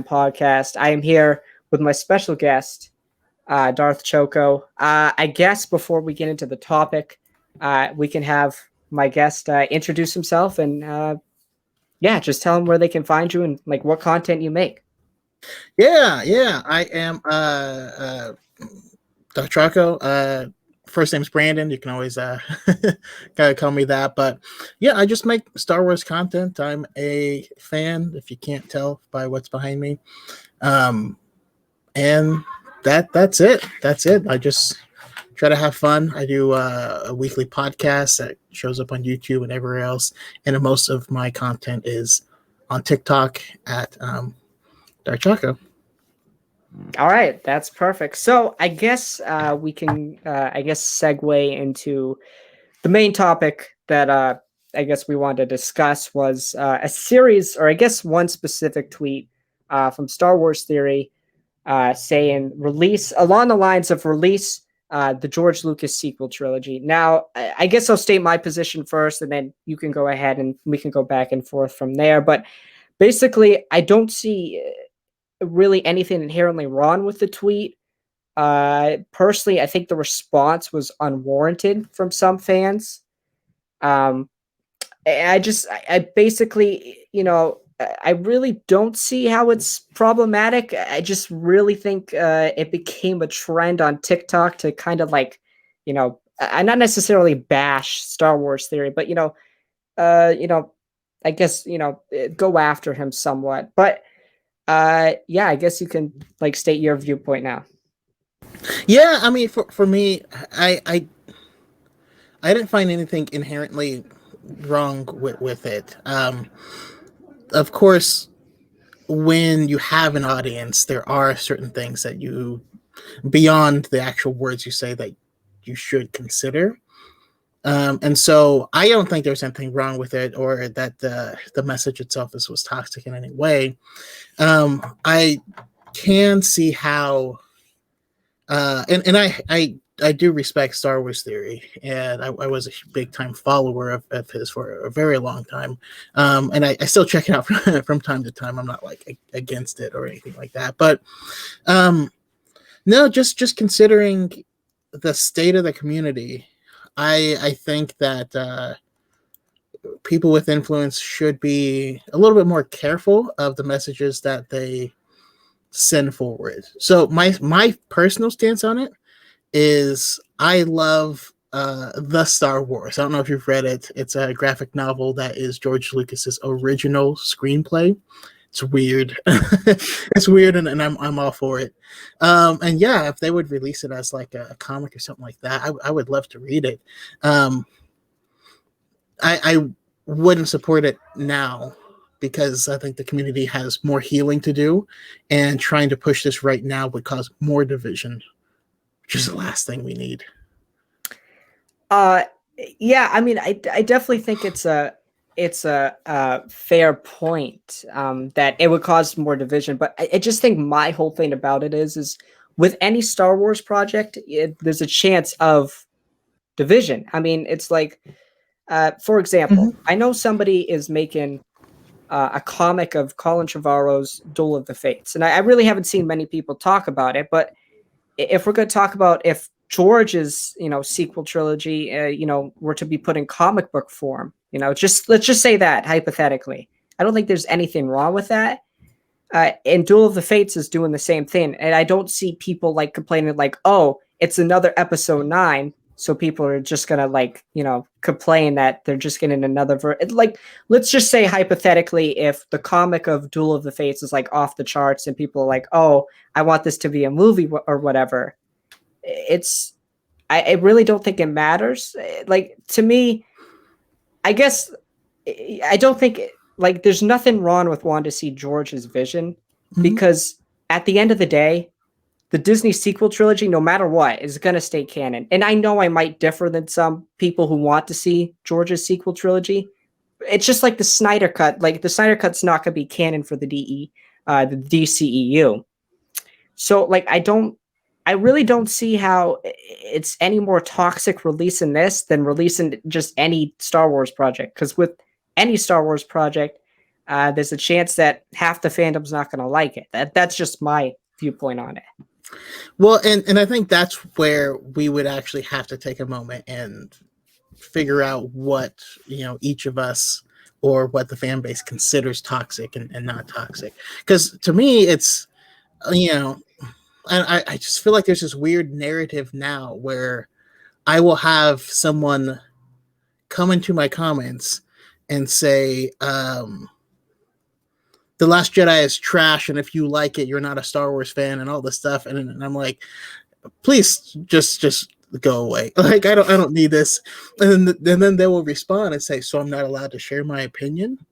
podcast. I am here with my special guest, Darth Choco. I guess before we get into the topic, we can have my guest introduce himself and yeah, just tell them where they can find you and like what content you make. Yeah. I am Dr. Choco. First name's Brandon. You can always call me that. But yeah, I just make Star Wars content. I'm a fan, if you can't tell by what's behind me. And that's it. That's it. I just try to have fun. I do a weekly podcast that shows up on YouTube and everywhere else. And most of my content is on TikTok at Dark Choco. All right, that's perfect. So I guess we can, segue into the main topic that I guess we wanted to discuss was a series, or I guess one specific tweet from Star Wars Theory saying release along the lines of release the George Lucas sequel trilogy. Now, I guess I'll state my position first, and then you can go ahead and we can go back and forth from there. But basically, I don't see really anything inherently wrong with the tweet. Personally, I think the response was unwarranted from some fans. Um, I basically, I really don't see how it's problematic. I just really think it became a trend on TikTok to kind of like, I not necessarily bash Star Wars Theory, but I guess go after him somewhat. But yeah, I guess you can like state your viewpoint now. Yeah, I mean, for me, I didn't find anything inherently wrong with it. Of course, when you have an audience, there are certain things that you, beyond the actual words you say, that you should consider. And so I don't think there's anything wrong with it, or that the message itself was toxic in any way. I can see how, and I do respect Star Wars Theory, and I was a big time follower of his for a very long time, and I still check it out from time to time. I'm not like against it or anything like that, but no, just considering the state of the community, I think that people with influence should be a little bit more careful of the messages that they send forward. So my personal stance on it is I love the Star Wars. I don't know if you've read it. It's a graphic novel that is George Lucas's original screenplay. It's weird. It's weird, and I'm all for it. And yeah, if they would release it as like a comic or something like that, I would love to read it. I wouldn't support it now because I think the community has more healing to do, and trying to push this right now would cause more division, which is the last thing we need. Yeah, I mean, I definitely think it's a fair point that it would cause more division, but I just think my whole thing about it is with any Star Wars project, there's a chance of division. I mean, it's like, for example, I know somebody is making a comic of Colin Trevorrow's Duel of the Fates, and I really haven't seen many people talk about it. But if we're going to talk about if George's sequel trilogy were to be put in comic book form, just let's just say that hypothetically, I don't think there's anything wrong with that. And Duel of the Fates is doing the same thing, and I don't see people like complaining like, oh, it's another episode 9. So people are just gonna complain that they're just getting another like, let's just say hypothetically, if the comic of Duel of the Fates is like off the charts and people are like, oh, I want this to be a movie or whatever. I really don't think it matters. Like, to me, I guess I don't think like there's nothing wrong with wanting to see George's vision, because at the end of the day, the Disney sequel trilogy, no matter what, is going to stay canon. And I know I might differ than some people who want to see George's sequel trilogy. It's just like the Snyder Cut. Like, the Snyder Cut's not going to be canon for the DCEU. So, like, I really don't see how it's any more toxic releasing this than releasing just any Star Wars project. Because with any Star Wars project, there's a chance that half the fandom's not going to like it. That's just my viewpoint on it. Well, and I think that's where we would actually have to take a moment and figure out what, each of us or what the fan base considers toxic and not toxic. Because to me, it's, I just feel like there's this weird narrative now where I will have someone come into my comments and say, The Last Jedi is trash, and if you like it, you're not a Star Wars fan, and all this stuff. And I'm like, please just go away. Like, I don't need this. And then they will respond and say, so I'm not allowed to share my opinion.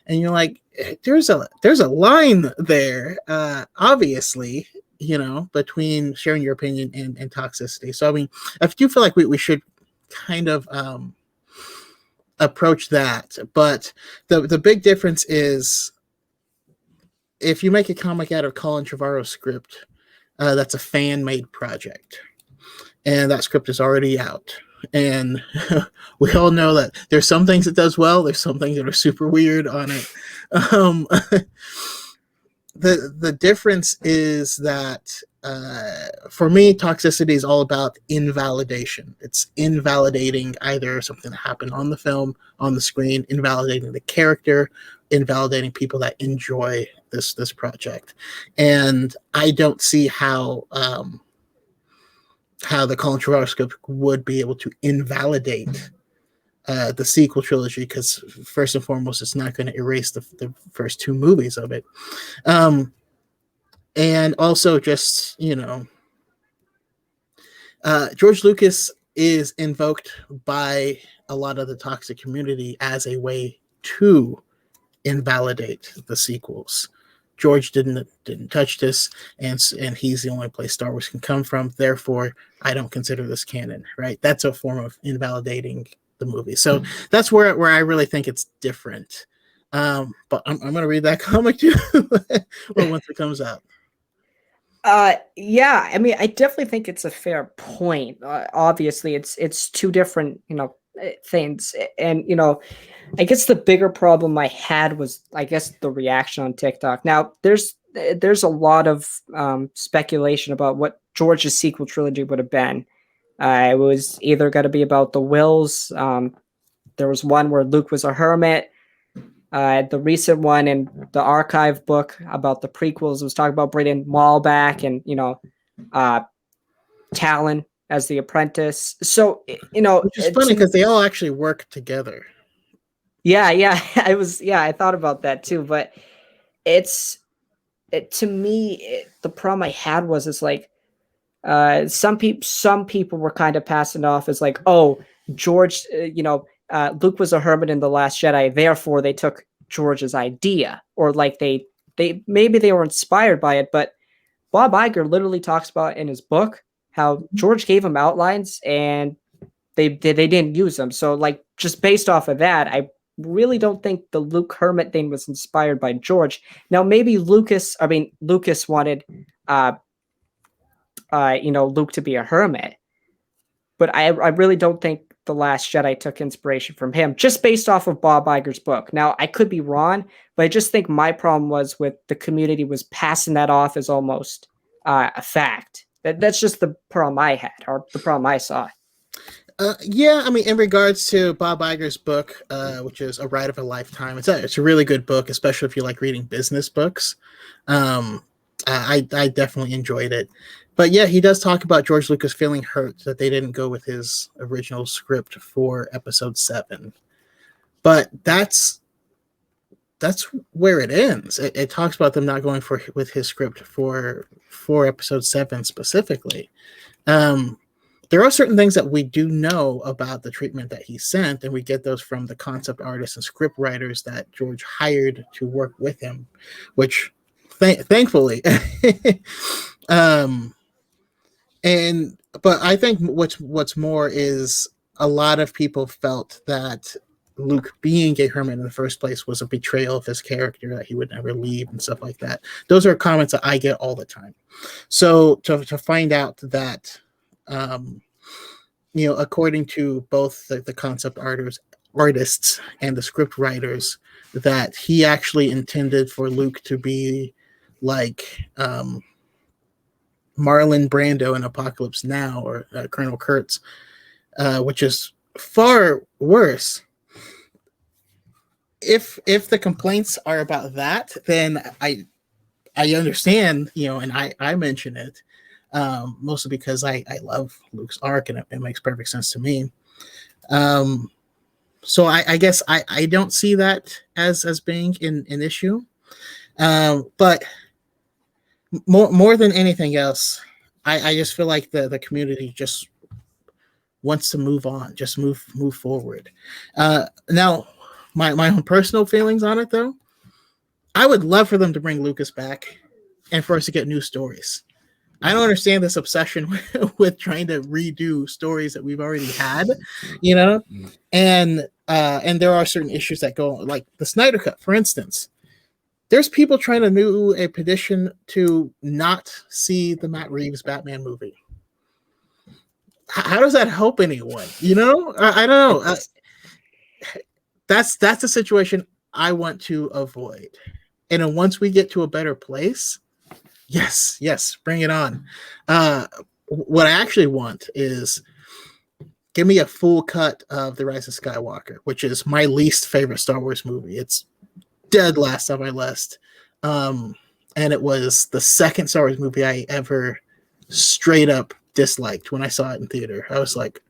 And you're like, there's a line there, obviously, between sharing your opinion and toxicity. So I mean, I do feel like we should kind of approach that. But the big difference is, if you make a comic out of Colin Trevorrow's script, that's a fan-made project, and that script is already out. And we all know that there's some things it does well. There's some things that are super weird on it. The difference is that for me, toxicity is all about invalidation. It's invalidating either something that happened on the film, on the screen, invalidating the character, invalidating people that enjoy this project. And I don't see how the Colin Trevorrow script would be able to invalidate the sequel trilogy, because first and foremost, it's not going to erase the first two movies of it. And also, just, George Lucas is invoked by a lot of the toxic community as a way to invalidate the sequels. George didn't touch this, and he's the only place Star Wars can come from. Therefore, I don't consider this canon. Right? That's a form of invalidating the movie. So that's where I really think it's different. But I'm going to read that comic too once it comes out. Yeah, I mean, I definitely think it's a fair point. Obviously, it's two different, things, and I guess the bigger problem I had was, I guess, the reaction on TikTok. Now, there's a lot of speculation about what George's sequel trilogy would have been. It was either going to be about the Wills. There was one where Luke was a hermit. The recent one in the archive book about the prequels was talking about bringing Maul back and, Talon as the apprentice. So, which is funny because they all actually work together. Yeah. I thought about that too, but to me, the problem I had was, it's like, some people were kind of passing off as like, oh, George, Luke was a hermit in The Last Jedi, therefore they took George's idea, or like they maybe they were inspired by it. But Bob Iger literally talks about in his book how George gave him outlines and they didn't use them. So, like, just based off of that, I really don't think the Luke hermit thing was inspired by George. Now, maybe Lucas wanted Luke to be a hermit, but I really don't think The Last Jedi took inspiration from him, just based off of Bob Iger's book. Now, I could be wrong, but I just think my problem was with the community was passing that off as almost a fact. That's just the problem I had, or the problem I saw. Yeah, I mean, in regards to Bob Iger's book, which is A Ride of a Lifetime, it's a really good book, especially if you like reading business books. I definitely enjoyed it. But yeah, he does talk about George Lucas feeling hurt that they didn't go with his original script for Episode 7. But that's where it ends. It talks about them not going with his script for Episode 7 specifically. There are certain things that we do know about the treatment that he sent, and we get those from the concept artists and script writers that George hired to work with him, which thankfully. But I think what's more is a lot of people felt that Luke being a hermit in the first place was a betrayal of his character, that he would never leave and stuff like that. Those are comments that I get all the time. So to find out that, according to both the concept artists and the script writers, that he actually intended for Luke to be like Marlon Brando in Apocalypse Now, or Colonel Kurtz, which is far worse. If the complaints are about that, then I understand, and I mention it, mostly because I love Luke's arc, and it makes perfect sense to me. So I guess I don't see that as being an issue. But more than anything else, I just feel like the community just wants to move on, just move forward. Now, my own personal feelings on it, though, I would love for them to bring Lucas back and for us to get new stories. I don't understand this obsession with trying to redo stories that we've already had, you know, and there are certain issues that go, like the Snyder Cut, for instance. There's people trying to do a petition to not see the Matt Reeves Batman movie. How does that help anyone? I don't know. That's a situation I want to avoid. And then once we get to a better place, yes, bring it on. What I actually want is give me a full cut of The Rise of Skywalker, which is my least favorite Star Wars movie. It's dead last on my list. And it was the second Star Wars movie I ever straight up disliked when I saw it in theater. I was like,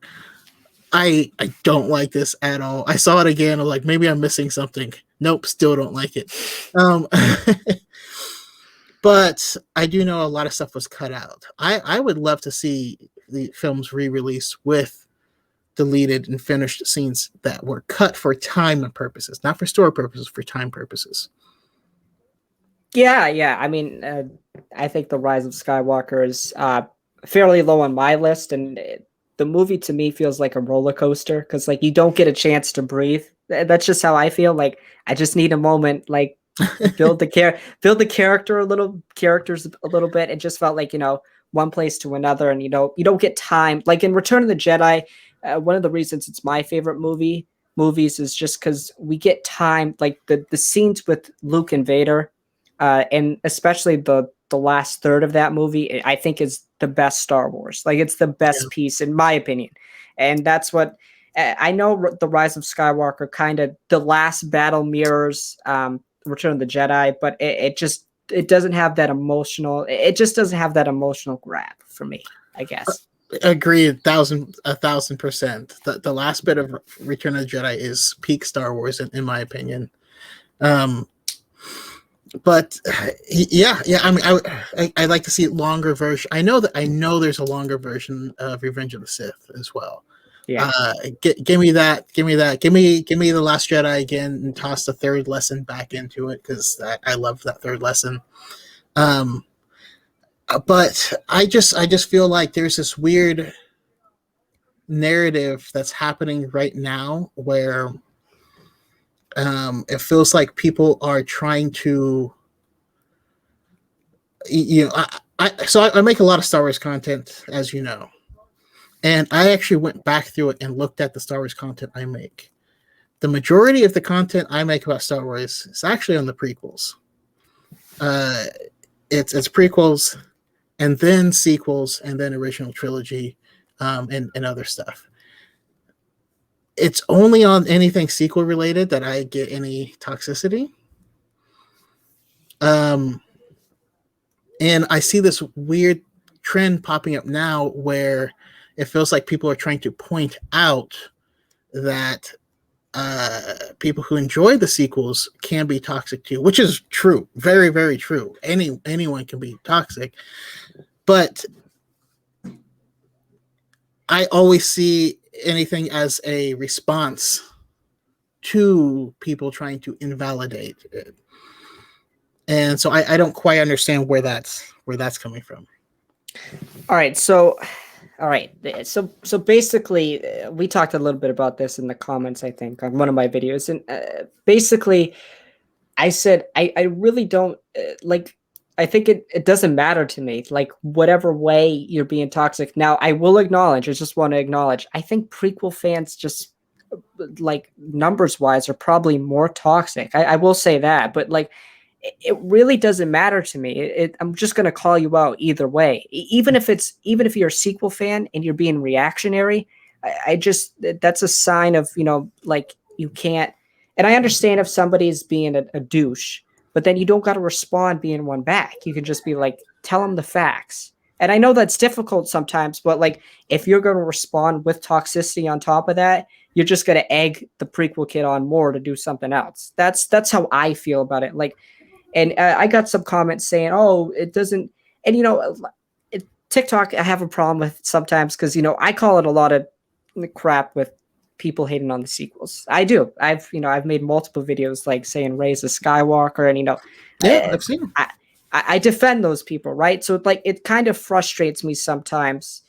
I don't like this at all. I saw it again. I'm like, maybe I'm missing something. Nope, still don't like it. But I do know a lot of stuff was cut out. I would love to see the films re-released with deleted and finished scenes that were cut for time purposes, not for story purposes, for time purposes. Yeah. I mean, I think The Rise of Skywalker is fairly low on my list, and the movie to me feels like a roller coaster because like you don't get a chance to breathe. That's just how I feel. Like I just need a moment, like build the characters a little bit. It just felt like one place to another, and you don't get time. Like in Return of the Jedi, one of the reasons it's my favorite movies is just because we get time. Like the scenes with Luke and Vader, and especially the last third of that movie, I think is the best Star Wars. Like it's the best piece in my opinion, and that's what I know. The Rise of Skywalker, kind of the last battle mirrors Return of the Jedi, but it doesn't have that emotional. It just doesn't have that emotional grab for me, I guess. Agreed, 1,000%. The last bit of Return of the Jedi is peak Star Wars in my opinion. But yeah. I mean, I'd like to see a longer version. I know there's a longer version of Revenge of the Sith as well. Yeah. Give me that. Give me The Last Jedi again, and toss the third lesson back into it because I love that third lesson. But I just feel like there's this weird narrative that's happening right now where it feels like people are trying to, I make a lot of Star Wars content, as you know, and I actually went back through it and looked at the Star Wars content I make. The majority of the content I make about Star Wars is actually on the prequels. It's prequels, and then sequels, and then original trilogy, and other stuff. It's only on anything sequel related that I get any toxicity. And I see this weird trend popping up now where it feels like people are trying to point out that people who enjoy the sequels can be toxic too, which is true. Very, very true. Anyone can be toxic. But I always see anything as a response to people trying to invalidate it. And so I don't quite understand where that's coming from. All right. So basically, we talked a little bit about this in the comments, I think, on one of my videos. And basically, I said, I really don't like, I think it doesn't matter to me, like whatever way you're being toxic. Now, I will acknowledge, I just want to acknowledge, I think prequel fans just like numbers wise, are probably more toxic. I will say that, but like it really doesn't matter to me. I'm just gonna call you out either way. Even if you're a sequel fan and you're being reactionary, I just that's a sign of like you can't. And I understand if somebody's being a douche, but then you don't got to respond being one back. You can just be like, tell them the facts. And I know that's difficult sometimes, but like if you're going to respond with toxicity on top of that, you're just going to egg the prequel kid on more to do something else. That's how I feel about it. Like, and I got some comments saying, "Oh, it doesn't." And TikTok, I have a problem with sometimes because I call it a lot of crap with people hating on the sequels. I do. I've made multiple videos like saying Rey's a Skywalker, and Yeah, I've seen them. I defend those people, right? So like it kind of frustrates me sometimes.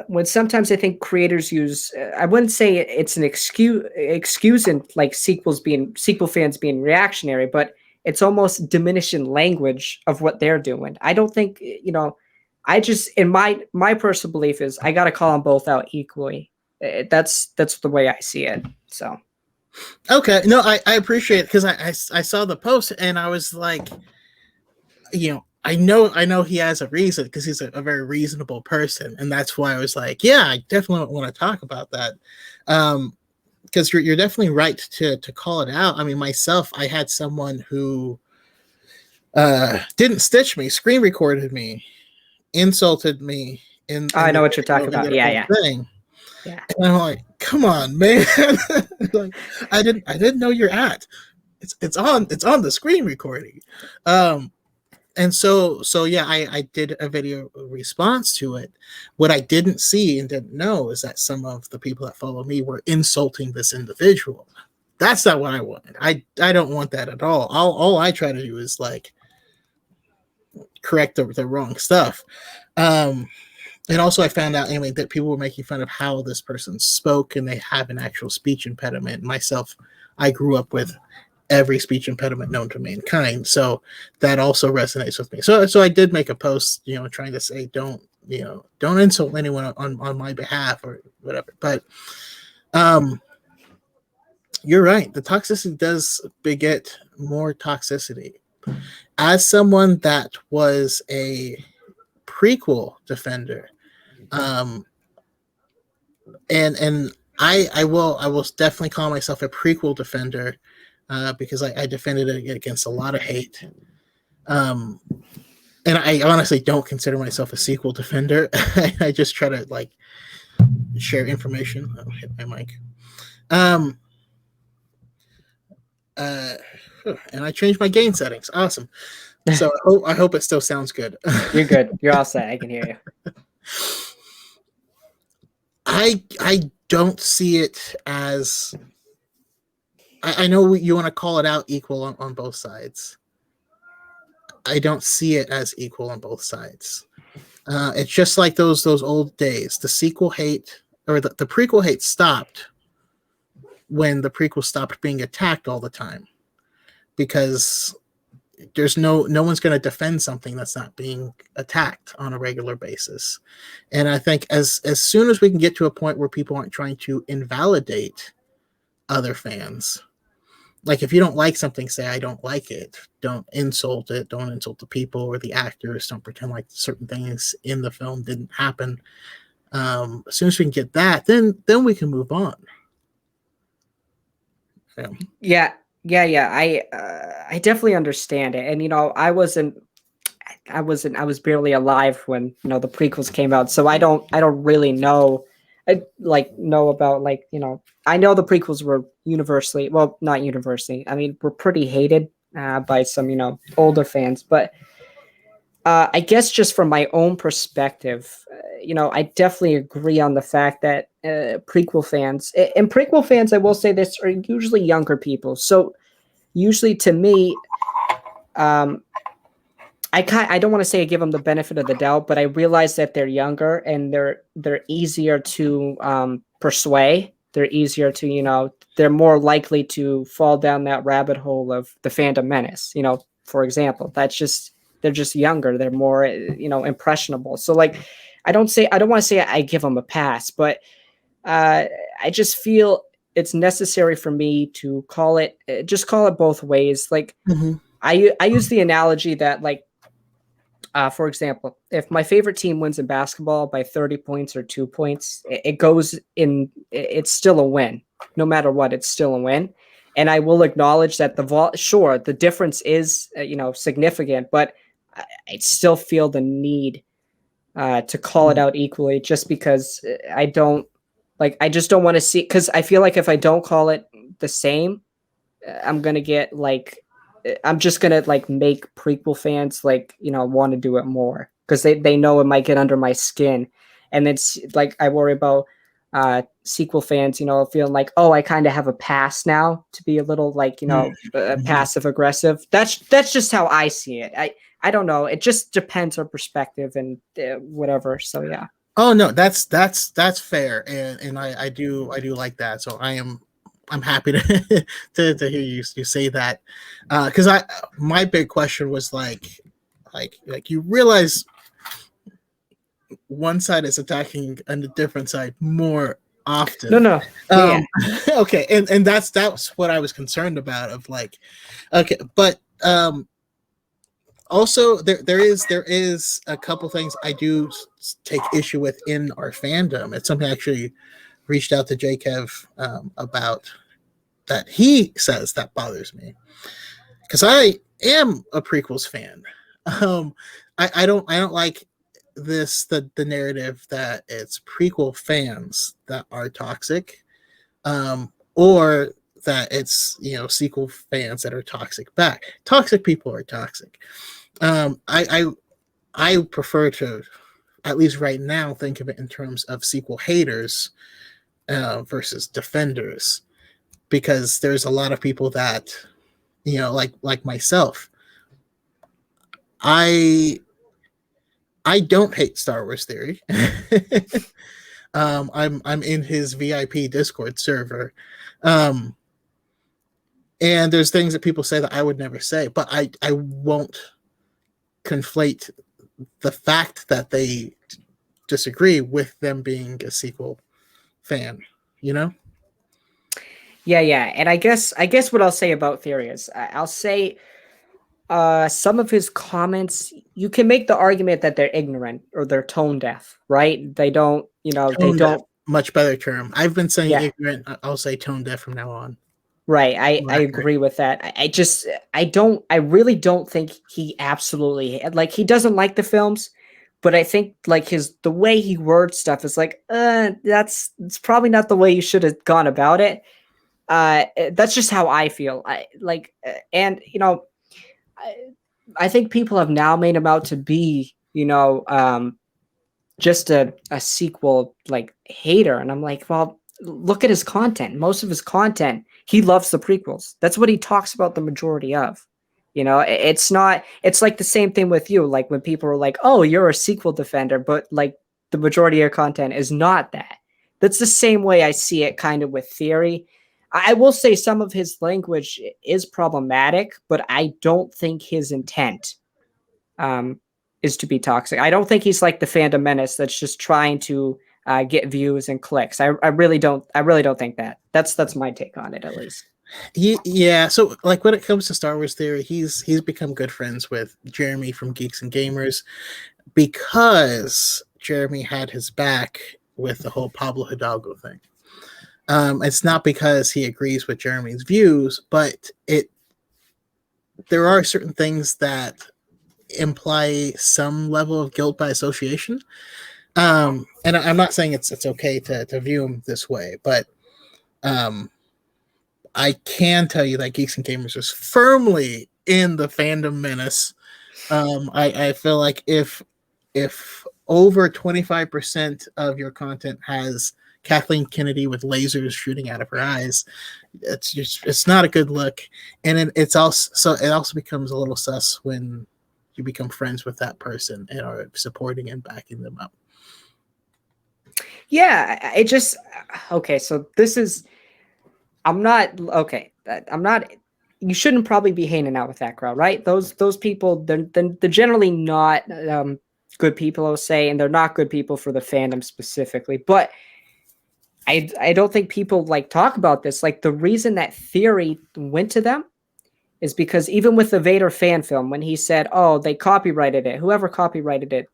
When sometimes I think creators use, I wouldn't say it's an excuse in like sequel fans being reactionary, but it's almost diminishing language of what they're doing. I don't think, I just, in my personal belief is I got to call them both out equally. That's the way I see it. So. Okay. No, I appreciate it because I saw the post and I was like, I know he has a reason because he's a very reasonable person, and that's why I was like, yeah, I definitely want to talk about that. Because you're definitely right to call it out. I mean, myself, I had someone who didn't stitch me, screen recorded me, insulted me. I know what you're talking about. Yeah. Thing. Yeah. And I'm like, come on, man. Like, I didn't know you're at. It's on the screen recording. And so yeah, I did a video response to it. What I didn't see and didn't know is that some of the people that follow me were insulting this individual. That's not what I wanted. I don't want that at all. All I try to do is like correct the wrong stuff. And also I found out anyway that people were making fun of how this person spoke and they have an actual speech impediment. Myself, I grew up with every speech impediment known to mankind, so that also resonates with me. So I did make a post, trying to say don't insult anyone on my behalf or whatever. But you're right, the toxicity does beget more toxicity. As someone that was a prequel defender, and I will definitely call myself a prequel defender. Because I defended it against a lot of hate. And I honestly don't consider myself a sequel defender. I just try to like share information. I'll hit my mic. And I changed my gain settings. Awesome. So I hope it still sounds good. You're good. You're all set. I can hear you. I don't see it as... I know you want to call it out equal on both sides. I don't see it as equal on both sides. It's just like those old days. The sequel hate or the prequel hate stopped when the prequel stopped being attacked all the time, because there's no one's going to defend something that's not being attacked on a regular basis. And I think as soon as we can get to a point where people aren't trying to invalidate other fans. Like if you don't like something, say I don't like it. Don't insult it. Don't insult the people or the actors. Don't pretend like certain things in the film didn't happen. As soon as we can get that, then we can move on. Yeah. I definitely understand it, and I was barely alive when the prequels came out, so I don't really know. I know about I know the prequels were universally, well, not universally. I mean, were pretty hated by some older fans, but I guess just from my own perspective, I definitely agree on the fact that prequel fans, I will say this, are usually younger people. So usually to me, I don't want to say I give them the benefit of the doubt, but I realize that they're younger and they're easier to persuade. They're easier to, they're more likely to fall down that rabbit hole of the Phantom Menace, for example. They're just younger. They're more, impressionable. So I don't want to say I give them a pass, but uh, I just feel it's necessary for me to call it, just call it both ways. Like Hmm. I use the analogy that, like, for example, if my favorite team wins in basketball by 30 points or 2 points, it goes in, it's still a win. No matter what, it's still a win. And I will acknowledge that sure, the difference is, significant, but I still feel the need to call it out equally, just because I don't like, I just don't want to see, because I feel like if I don't call it the same, I'm gonna get like, I'm just gonna like make prequel fans like, want to do it more, because they know it might get under my skin, and it's like I worry about sequel fans, feeling like, oh, I kind of have a pass now to be a little like, Hmm. passive aggressive. That's just how I see it. I don't know. It just depends on perspective and whatever. So yeah. Oh no, that's fair, and I do like that. So I'm happy to to hear you say that, because I my big question was like you realize one side is attacking and the different side more No, often. no. Yeah, Um, yeah. okay, and that's what I was concerned about. Of like, okay, but also there is a couple things I do take issue with in our fandom. It's something I actually reached out to Jakev about, that he says that bothers me, because I am a prequels fan. Um, I don't like the narrative that it's prequel fans that are toxic, or that it's sequel fans that are toxic back. Toxic people are toxic. I prefer to, at least right now, think of it in terms of sequel haters versus defenders, because there's a lot of people that like myself. I I don't hate Star Wars Theory. I'm in his VIP Discord server, um, and there's things that people say that I would never say, but I won't conflate the fact that they disagree with them being a sequel fan. You know? Yeah, yeah. And I guess what I'll say about Theory is, I'll say some of his comments, you can make the argument that they're ignorant or they're tone deaf, right? They don't, they Tone deaf, don't. much better term. I've been saying Yeah, ignorant. I'll say tone deaf from now on. right. I More accurate. agree with that. I really don't think he absolutely, like, he doesn't like the films, but I think like the way he words stuff is like, it's probably not the way you should have gone about it. That's just how I feel. And I, I think people have now made him out to be, just a sequel like hater, and I'm like, well, look at his content. Most of his content, he loves the prequels. That's what he talks about the majority of. It's not. It's like the same thing with you. Like when people are like, "Oh, you're a sequel defender," but like the majority of your content is not that. That's the same way I see it, kind of with Theory. I will say some of his language is problematic, but I don't think his intent um, is to be toxic. I don't think he's like the fandom menace that's just trying to get views and clicks. I really don't. I really don't think that. That's my take on it, at least. Yeah, so like when it comes to Star Wars Theory, he's become good friends with Jeremy from Geeks and Gamers, because Jeremy had his back with the whole Pablo Hidalgo thing. It's not because he agrees with Jeremy's views, but there are certain things that imply some level of guilt by association. And I'm not saying it's okay to view him this way, but um, I can tell you that Geeks and Gamers is firmly in the fandom menace. I feel like if over 25% of your content has Kathleen Kennedy with lasers shooting out of her eyes, it's not a good look, and it also becomes a little sus when you become friends with that person and are supporting and backing them up. Yeah, I just okay. So this is. I'm not okay. I'm not. You shouldn't probably be hanging out with that crowd, right? Those people, they're generally not. good people, I'll say, and they're not good people for the fandom specifically. But I don't think people like talk about this. Like the reason that theory went to them is because even with the Vader fan film, when he said, "Oh, they copyrighted it," whoever copyrighted it,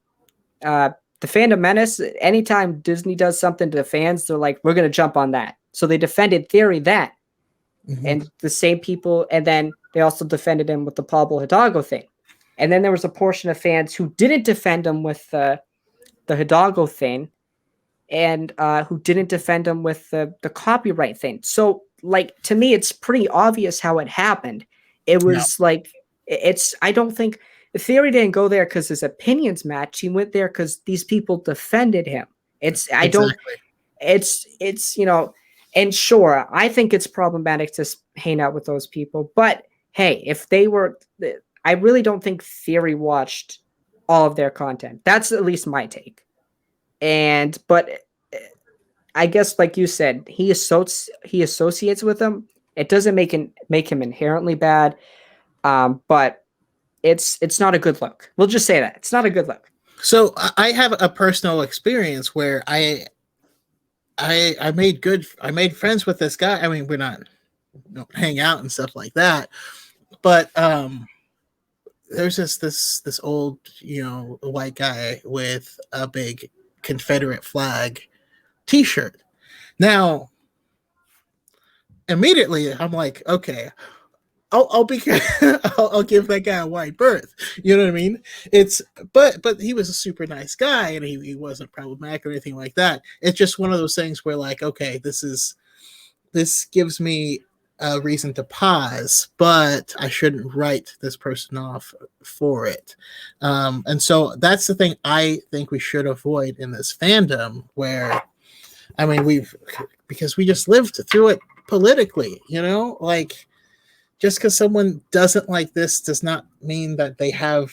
uh, the Phantom Menace. Anytime Disney does something to the fans, they're like, "We're gonna jump on that." So they defended theory that, Mm-hmm. and the same people, and then they also defended him with the Pablo Hidalgo thing. And then there was a portion of fans who didn't defend him with the Hidalgo thing, and who didn't defend him with the copyright thing. So, like to me, it's pretty obvious how it happened. It Yeah, was like it's. I don't think the theory didn't go there because his opinions matched. He went there because these people defended him. It's. I don't. exactly. It's and sure, I think it's problematic to hang out with those people. But hey, if they were, I really don't think Theory watched all of their content. That's at least my take. And but I guess, like you said, he associates with them. It doesn't make him inherently bad, but it's not a good look. We'll just say that it's not a good look. So I have a personal experience where I made friends with this guy. I mean, we're not don't hang out and stuff like that, but there's this old white guy with a big Confederate flag T-shirt. Now, immediately, I'm like, okay, I'll be I'll give that guy a wide berth. You know what I mean? It's but he was a super nice guy and he wasn't problematic or anything like that. It's just one of those things where like, okay, this gives me a reason to pause, but I shouldn't write this person off for it. And so that's the thing I think we should avoid in this fandom where I mean because we just lived through it politically, like just because someone doesn't like this does not mean that they have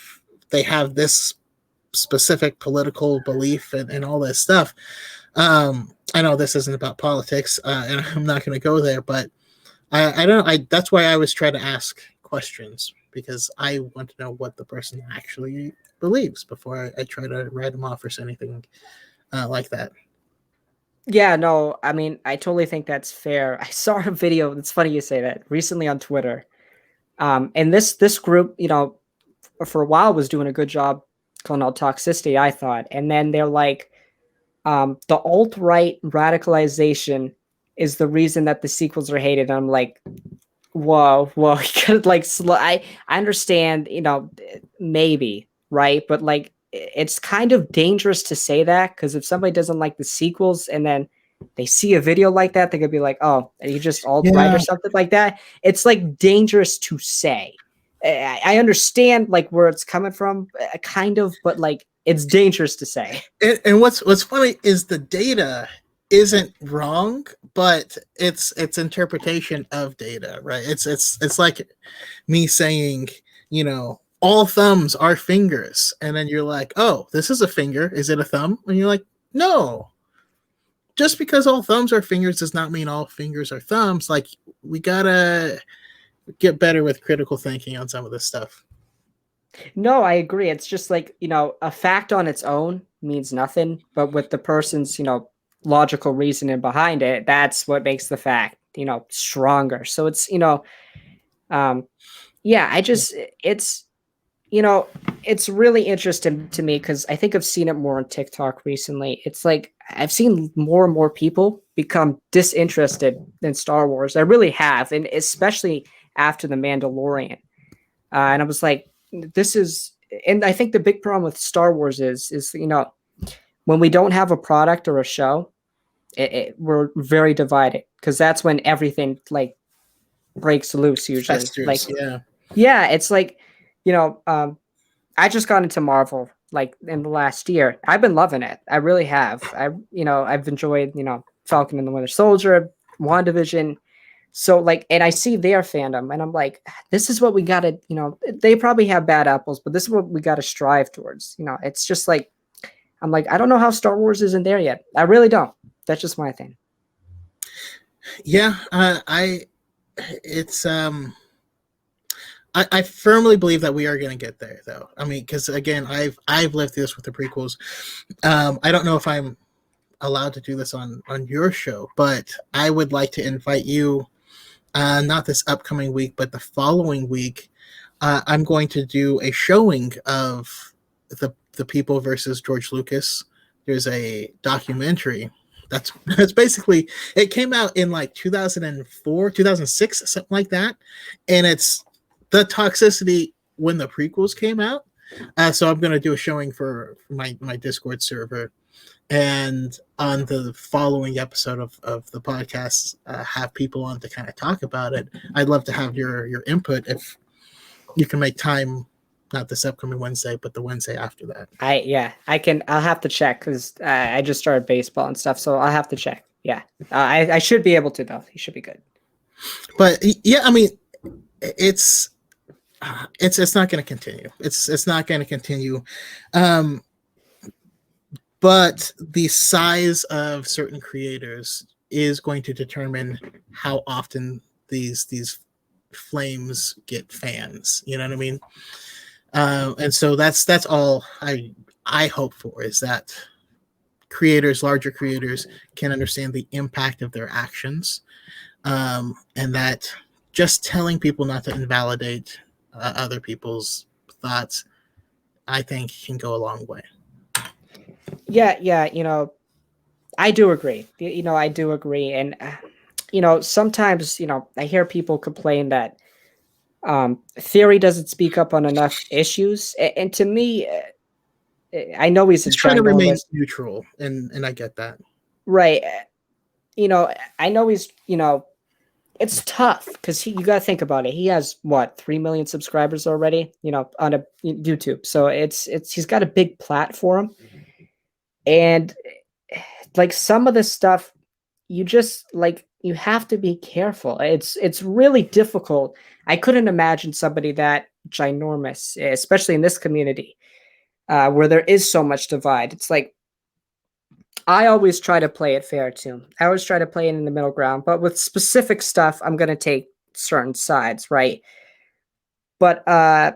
this specific political belief and all this stuff. I know this isn't about politics, and I'm not going to go there, but I don't. That's why I always try to ask questions because I want to know what the person actually believes before I try to write them off or say anything like that. Yeah, no, I mean, I totally think that's fair. I saw a video. It's funny you say that recently on Twitter. And this group, for a while was doing a good job calling out toxicity, I thought. And then they're like, the alt right radicalization is the reason that the sequels are hated. And I'm like, whoa, whoa, you could like I understand, maybe, right? But like it's kind of dangerous to say that because if somebody doesn't like the sequels and then they see a video like that, they could be like, oh, are you just alt right or Yeah, something like that? It's like dangerous to say. I understand like where it's coming from, kind of, but like it's dangerous to say. and what's funny is the data isn't wrong, but it's interpretation of data, right? It's like me saying, all thumbs are fingers, and then you're like, oh, this is a finger. Is it a thumb? And you're like, no. Just because all thumbs are fingers does not mean all fingers are thumbs. Like we gotta get better with critical thinking on some of this stuff. No, I agree. It's just like, a fact on its own means nothing, but with the person's, logical reasoning behind it, that's what makes the fact, stronger. So it's, um, yeah, it's, you know, it's really interesting to me because I think I've seen it more on TikTok recently. It's like I've seen more and more people become disinterested in Star Wars. I really have, and especially after The Mandalorian. And I was like, this is, and I think the big problem with Star Wars is when we don't have a product or a show, we're very divided because that's when everything like breaks loose usually. Like, Festers, yeah. yeah, it's like, you know, um, I just got into Marvel like in the last year. I've been loving it. I really have. I've enjoyed, Falcon and the Winter Soldier, WandaVision. So like, and I see their fandom and I'm like, this is what we gotta, they probably have bad apples, but this is what we gotta strive towards. It's just like, I'm like, I don't know how Star Wars isn't there yet. I really don't. That's just my thing. Yeah, I it's I firmly believe that we are going to get there, though. I mean, because again, I've lived through this with the prequels. I don't know if I'm allowed to do this on your show, but I would like to invite you, not this upcoming week, but the following week. I'm going to do a showing of the people versus George Lucas. There's a documentary that's basically, it came out in like 2004, 2006, something like that, and it's the toxicity when the prequels came out. So I'm going to do a showing for my Discord server, and on the following episode of the podcast, have people on to kind of talk about it. I'd love to have your input if you can make time, not this upcoming Wednesday, but the Wednesday after that. I'll have to check because I just started baseball and stuff, so I'll have to check. Yeah, I should be able to though. He should be good. But yeah, I mean, it's not going to continue. It's not going to continue. But the size of certain creators is going to determine how often these flames get fans. You know what I mean? And so that's all I hope for, is that creators, larger creators, can understand the impact of their actions, and that just telling people not to invalidate other people's thoughts, I think, can go a long way. Yeah, I do agree. I do agree, and sometimes I hear people complain that theory doesn't speak up on enough issues, and to me, I know he's a trying to remain ginormous neutral, and I get that. right. I know he's it's tough because you got to think about it. He has what 3 million subscribers already, on a YouTube. So it's he's got a big platform, and like some of the stuff, you just like you have to be careful. It's really difficult. I couldn't imagine somebody that ginormous, especially in this community, where there is so much divide. It's like I always try to play it fair too. I always try to play it in the middle ground, but with specific stuff, I'm gonna take certain sides, right? But I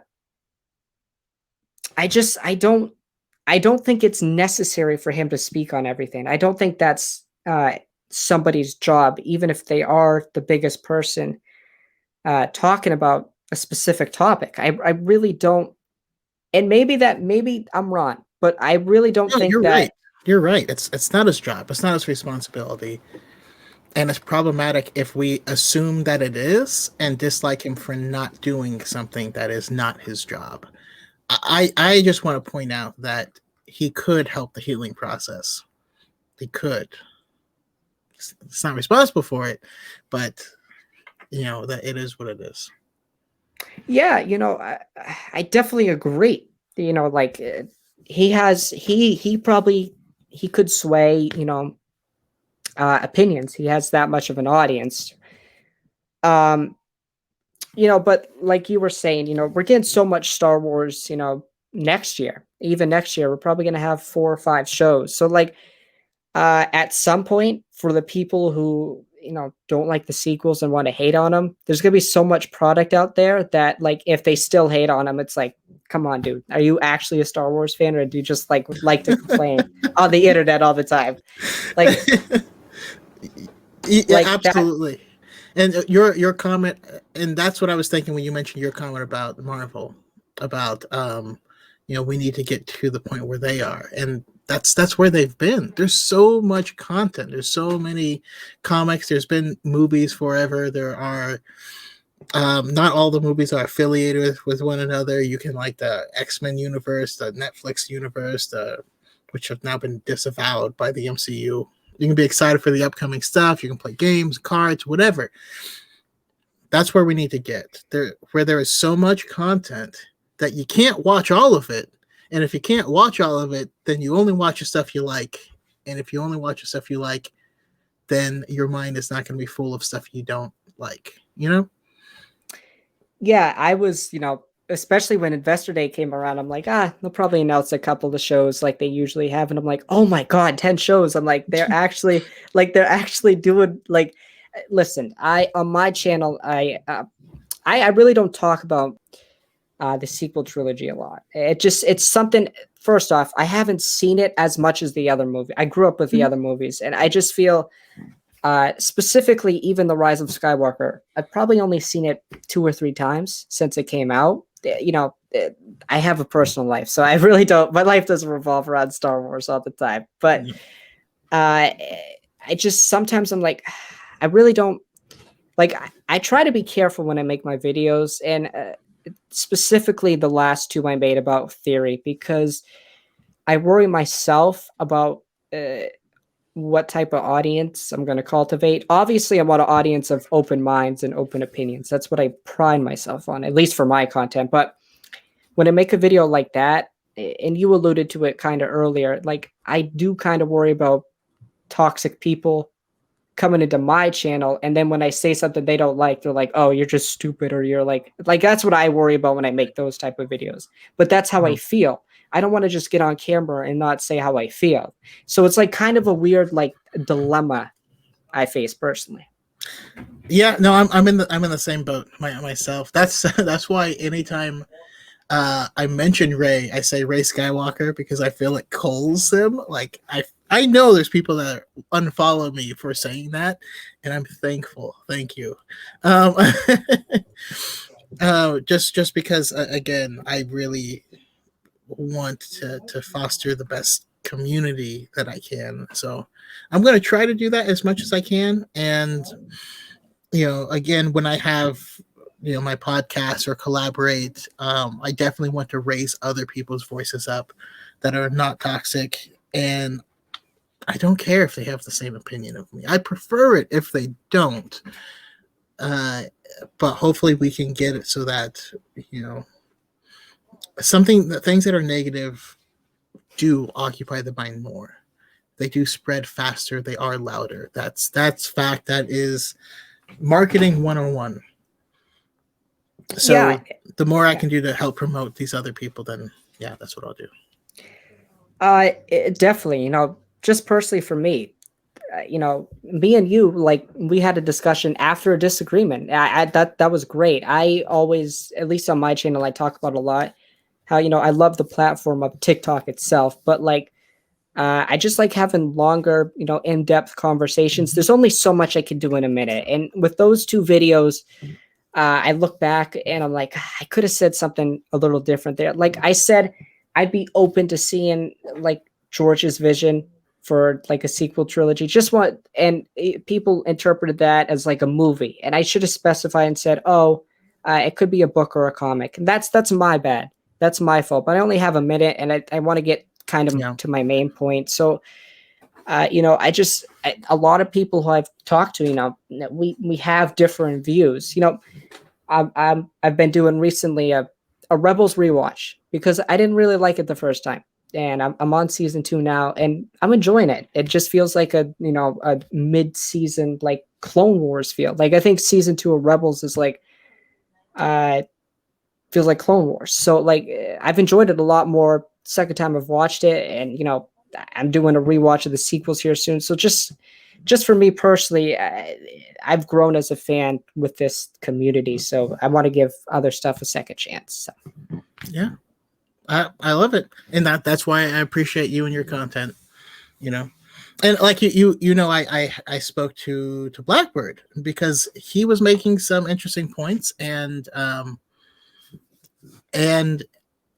don't think it's necessary for him to speak on everything. I don't think that's somebody's job, even if they are the biggest person talking about a specific topic. I really don't, and maybe I'm wrong, but I really don't No, think you're that. right. You're right. It's not his job. It's not his responsibility. And it's problematic if we assume that it is and dislike him for not doing something that is not his job. I just want to point out that he could help the healing process. He could. It's not responsible for it, but that it is what it is. Yeah, I definitely agree. Like he probably he could sway, opinions. He has that much of an audience. Um, but like you were saying, we're getting so much Star Wars, next year. Even next year, we're probably gonna have 4 or 5 shows. So like at some point, for the people who don't like the sequels and want to hate on them, there's gonna be so much product out there that like if they still hate on them, it's like, come on, dude, are you actually a Star Wars fan, or do you just like to complain on the internet all the time? Like, Yeah, like that. absolutely. And your comment, and that's what I was thinking when you mentioned your comment about Marvel, about we need to get to the point where they are, and that's where they've been. There's so much content. There's so many comics. There's been movies forever. There are not all the movies are affiliated with one another. You can like the X-Men universe, the Netflix universe, which have now been disavowed by the MCU. You can be excited for the upcoming stuff. You can play games, cards, whatever. That's where we need to get there, where there is so much content that you can't watch all of it. And if you can't watch all of it, then you only watch the stuff you like. And if you only watch the stuff you like, then your mind is not going to be full of stuff you don't like, Yeah, I was, especially when Investor Day came around, I'm like, they'll probably announce a couple of shows like they usually have, and I'm like, oh my god, 10 shows. I'm like, they're actually doing like. Listen, I on my channel, I really don't talk about the sequel trilogy a lot. It's something. First off, I haven't seen it as much as the other movie. I grew up with the Mhm. other movies, and I just feel specifically even the Rise of Skywalker. I've probably only seen it 2 or 3 times since it came out. I have a personal life, so I really don't. My life doesn't revolve around Star Wars all the time. But uh, I just sometimes I'm like, I really don't like. I try to be careful when I make my videos, and specifically the last two I made about theory, because I worry myself about what type of audience I'm going to cultivate. Obviously, I want an audience of open minds and open opinions. That's what I pride myself on, at least for my content. But when I make a video like that, and you alluded to it kind of earlier, like I do kind of worry about toxic people coming into my channel, and then when I say something they don't like, they're like, oh, you're just stupid, or you're like that's what I worry about when I make those type of videos. But that's how I Mhm. feel. I don't want to just get on camera and not say how I feel. So it's like kind of a weird like dilemma I face personally. Yeah, no, I'm in the same boat myself. That's that's why anytime I mention Ray, I say Ray Skywalker because I feel it calls him. Like I know there's people that unfollow me for saying that, and I'm thankful. Thank you. Um, just because again, I really want to foster the best community that I can. So I'm going to try to do that as much as I can. And again, when I have my podcast or collaborate, I definitely want to raise other people's voices up that are not toxic. And I don't care if they have the same opinion of me. I prefer it if they don't. Uh, but hopefully we can get it so that you know things that are negative do occupy the mind more. They do spread faster. They are louder. That's fact. That is marketing 101. Yeah, So the more I yeah. can do to help promote these other people, then yeah, that's what I'll do. Definitely. Just personally for me, me and you, like we had a discussion after a disagreement. That was great. I always, at least on my channel, I talk about a lot how I love the platform of TikTok itself, but like I just like having longer, in-depth conversations. There's only so much I can do in a minute, and with those two videos, I look back and I'm like, I could have said something a little different there. Like I said, I'd be open to seeing like George's vision for like a sequel trilogy. Just want, and people interpreted that as like a movie, and I should have specified and said, oh, it could be a book or a comic. And that's my bad. That's my fault. But I only have a minute, and I want to get kind of Yeah. to my main point. So a lot of people who I've talked to, we have different views. I've been doing recently a Rebels rewatch because I didn't really like it the first time, and I'm on season 2 now, and I'm enjoying it. It just feels like a mid season like Clone Wars feel. Like I think season 2 of Rebels is like uh feels like Clone Wars. So like I've enjoyed it a lot more second time I've watched it, and I'm doing a rewatch of the sequels here soon. So just for me personally, I've grown as a fan with this community, so I want to give other stuff a second chance. So. Yeah. I love it. And that's why I appreciate you and your content, you know. And like I spoke to Blackbird because he was making some interesting points, and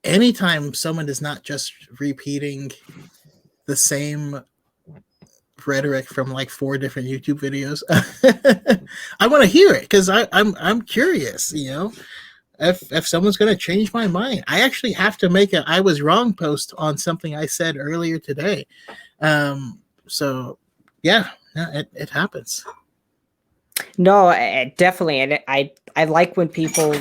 anytime someone is not just repeating the same rhetoric from like 4 different YouTube videos, I want to hear it because I'm curious, if someone's going to change my mind. I actually have to make a I was wrong post on something I said earlier today. So yeah, it happens. No, definitely, and I like when people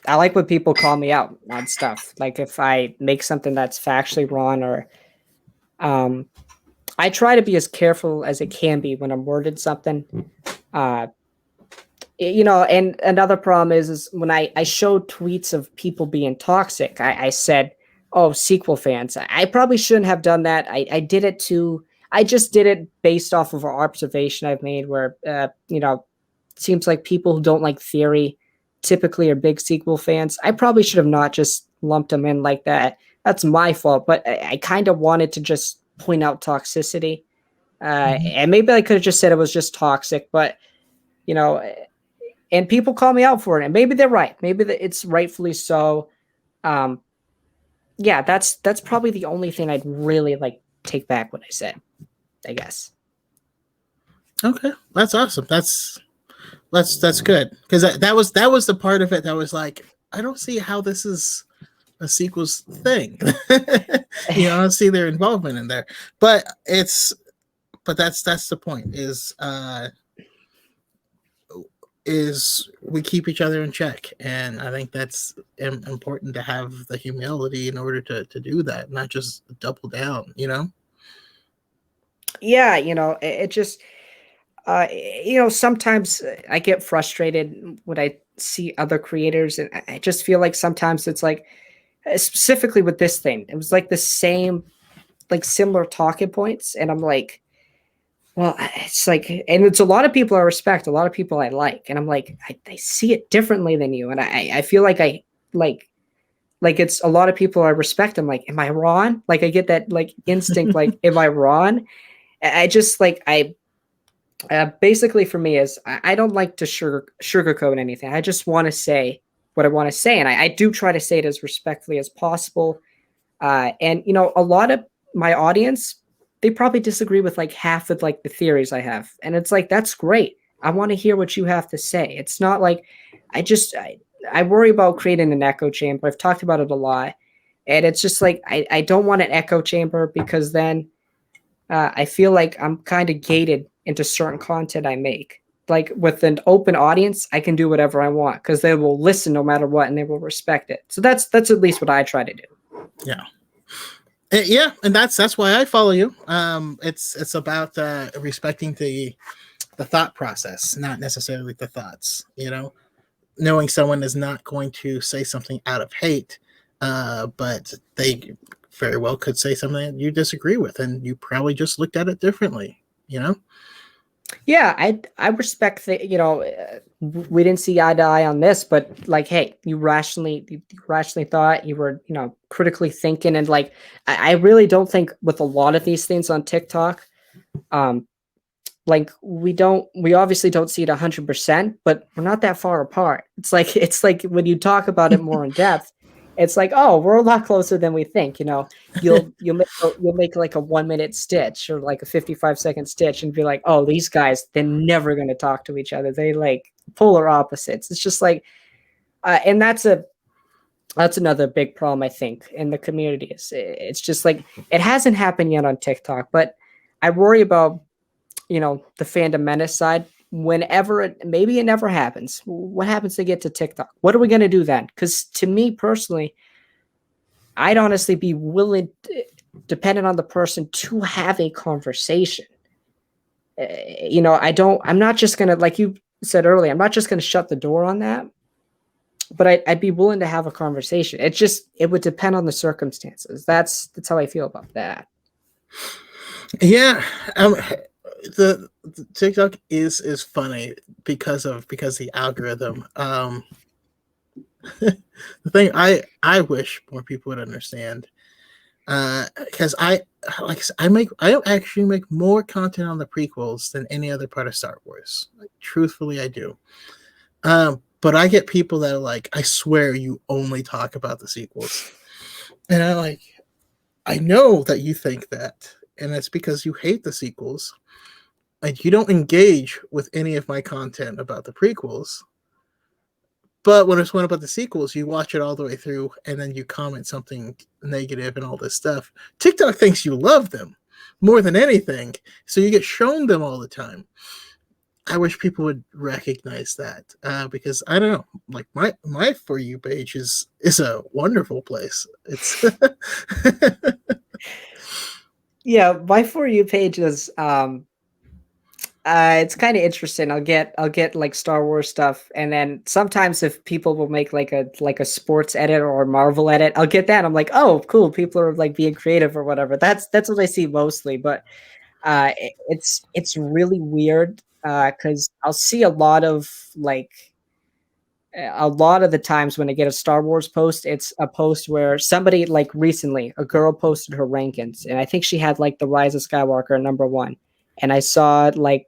I like when people call me out on stuff. Like if I make something that's factually wrong, or um, I try to be as careful as it can be when I'm wording something. Uh, and another problem is when I show tweets of people being toxic, I said, oh, sequel fans. I probably shouldn't have done that. I did it I just did it based off of an observation I've made where, seems like people who don't like theory typically are big sequel fans. I probably should have not just lumped them in like that. That's my fault, but I kind of wanted to just point out toxicity. Mhm. And maybe I could have just said it was just toxic, but you know, and people call me out for it, and maybe they're right. Maybe it's rightfully so. Um, yeah, that's probably the only thing I'd really like take back what I said, I guess. Okay, that's awesome. That's good because that was the part of it that was like, I don't see how this is a sequels thing. I don't see their involvement in there, but that's the point. Is we keep each other in check, and I think that's important to have the humility in order to do that, not just double down. Yeah, it just sometimes I get frustrated when I see other creators, and I just feel like sometimes it's like, specifically with this thing, it was like the same, like similar talking points, and I'm like, well, it's like, and it's a lot of people I respect, a lot of people I like, and I'm like, I see it differently than you, and I feel like I like it's a lot of people I respect. I'm like, am I wrong? Like I get that like instinct, like, am I wrong? I just like basically for me is I don't like to sugarcoat anything. I just want to say what I want to say, and I do try to say it as respectfully as possible. And a lot of my audience, they probably disagree with like half of like the theories I have, and it's like that's great. I want to hear what you have to say. It's not like I worry about creating an echo chamber. I've talked about it a lot, and it's just like I don't want an echo chamber because then I feel like I'm kind of gated into certain content I make. Like with an open audience, I can do whatever I want because they will listen no matter what and they will respect it. So that's at least what I try to do. Yeah. Yeah, and that's why I follow you. It's about respecting the thought process, not necessarily the thoughts. Knowing someone is not going to say something out of hate, but they very well could say something that you disagree with, and you probably just looked at it differently. Yeah, I respect that. We didn't see eye to eye on this, but like, hey, you rationally thought, you were critically thinking, and like I really don't think with a lot of these things on TikTok, um, like we obviously don't see it 100%, but we're not that far apart. It's like when you talk about it more in depth, it's like, oh, we're a lot closer than we think. You'll make like a 1 minute stitch or like a 55-second stitch and be like, oh, these guys, they're never going to talk to each other. They like polar opposites. It's just like, and that's another big problem I think in the community. It's just like it hasn't happened yet on TikTok, but I worry about the fandom menace side. Whenever maybe it never happens. What happens to get to TikTok? What are we going to do then? Because to me personally, I'd honestly be willing, dependent on the person, to have a conversation. I'm not just going to, like you said earlier, I'm not just going to shut the door on that, but I'd be willing to have a conversation. It would depend on the circumstances. That's how I feel about that. Yeah. The TikTok is funny because the algorithm. The thing I wish more people would understand, because I actually make more content on the prequels than any other part of Star Wars. Like, truthfully, I do. But I get people that are like, I swear you only talk about the sequels, and I know that you think that, and it's because you hate the sequels. Like, you don't engage with any of my content about the prequels. But when it's one about the sequels, you watch it all the way through and then you comment something negative and all this stuff. TikTok thinks you love them more than anything, so you get shown them all the time. I wish people would recognize that, because I don't know, like my For You page is a wonderful place. It's Yeah, my For You page is it's kind of interesting. I'll get like Star Wars stuff, and then sometimes if people will make like a sports edit or a Marvel edit, I'll get that. I'm like, oh, cool. People are like being creative or whatever. That's what I see mostly. But it's really weird. because I'll see a lot of the times when I get a Star Wars post, it's a post where somebody like recently a girl posted her rankings, and I think she had like the Rise of Skywalker #1, and I saw like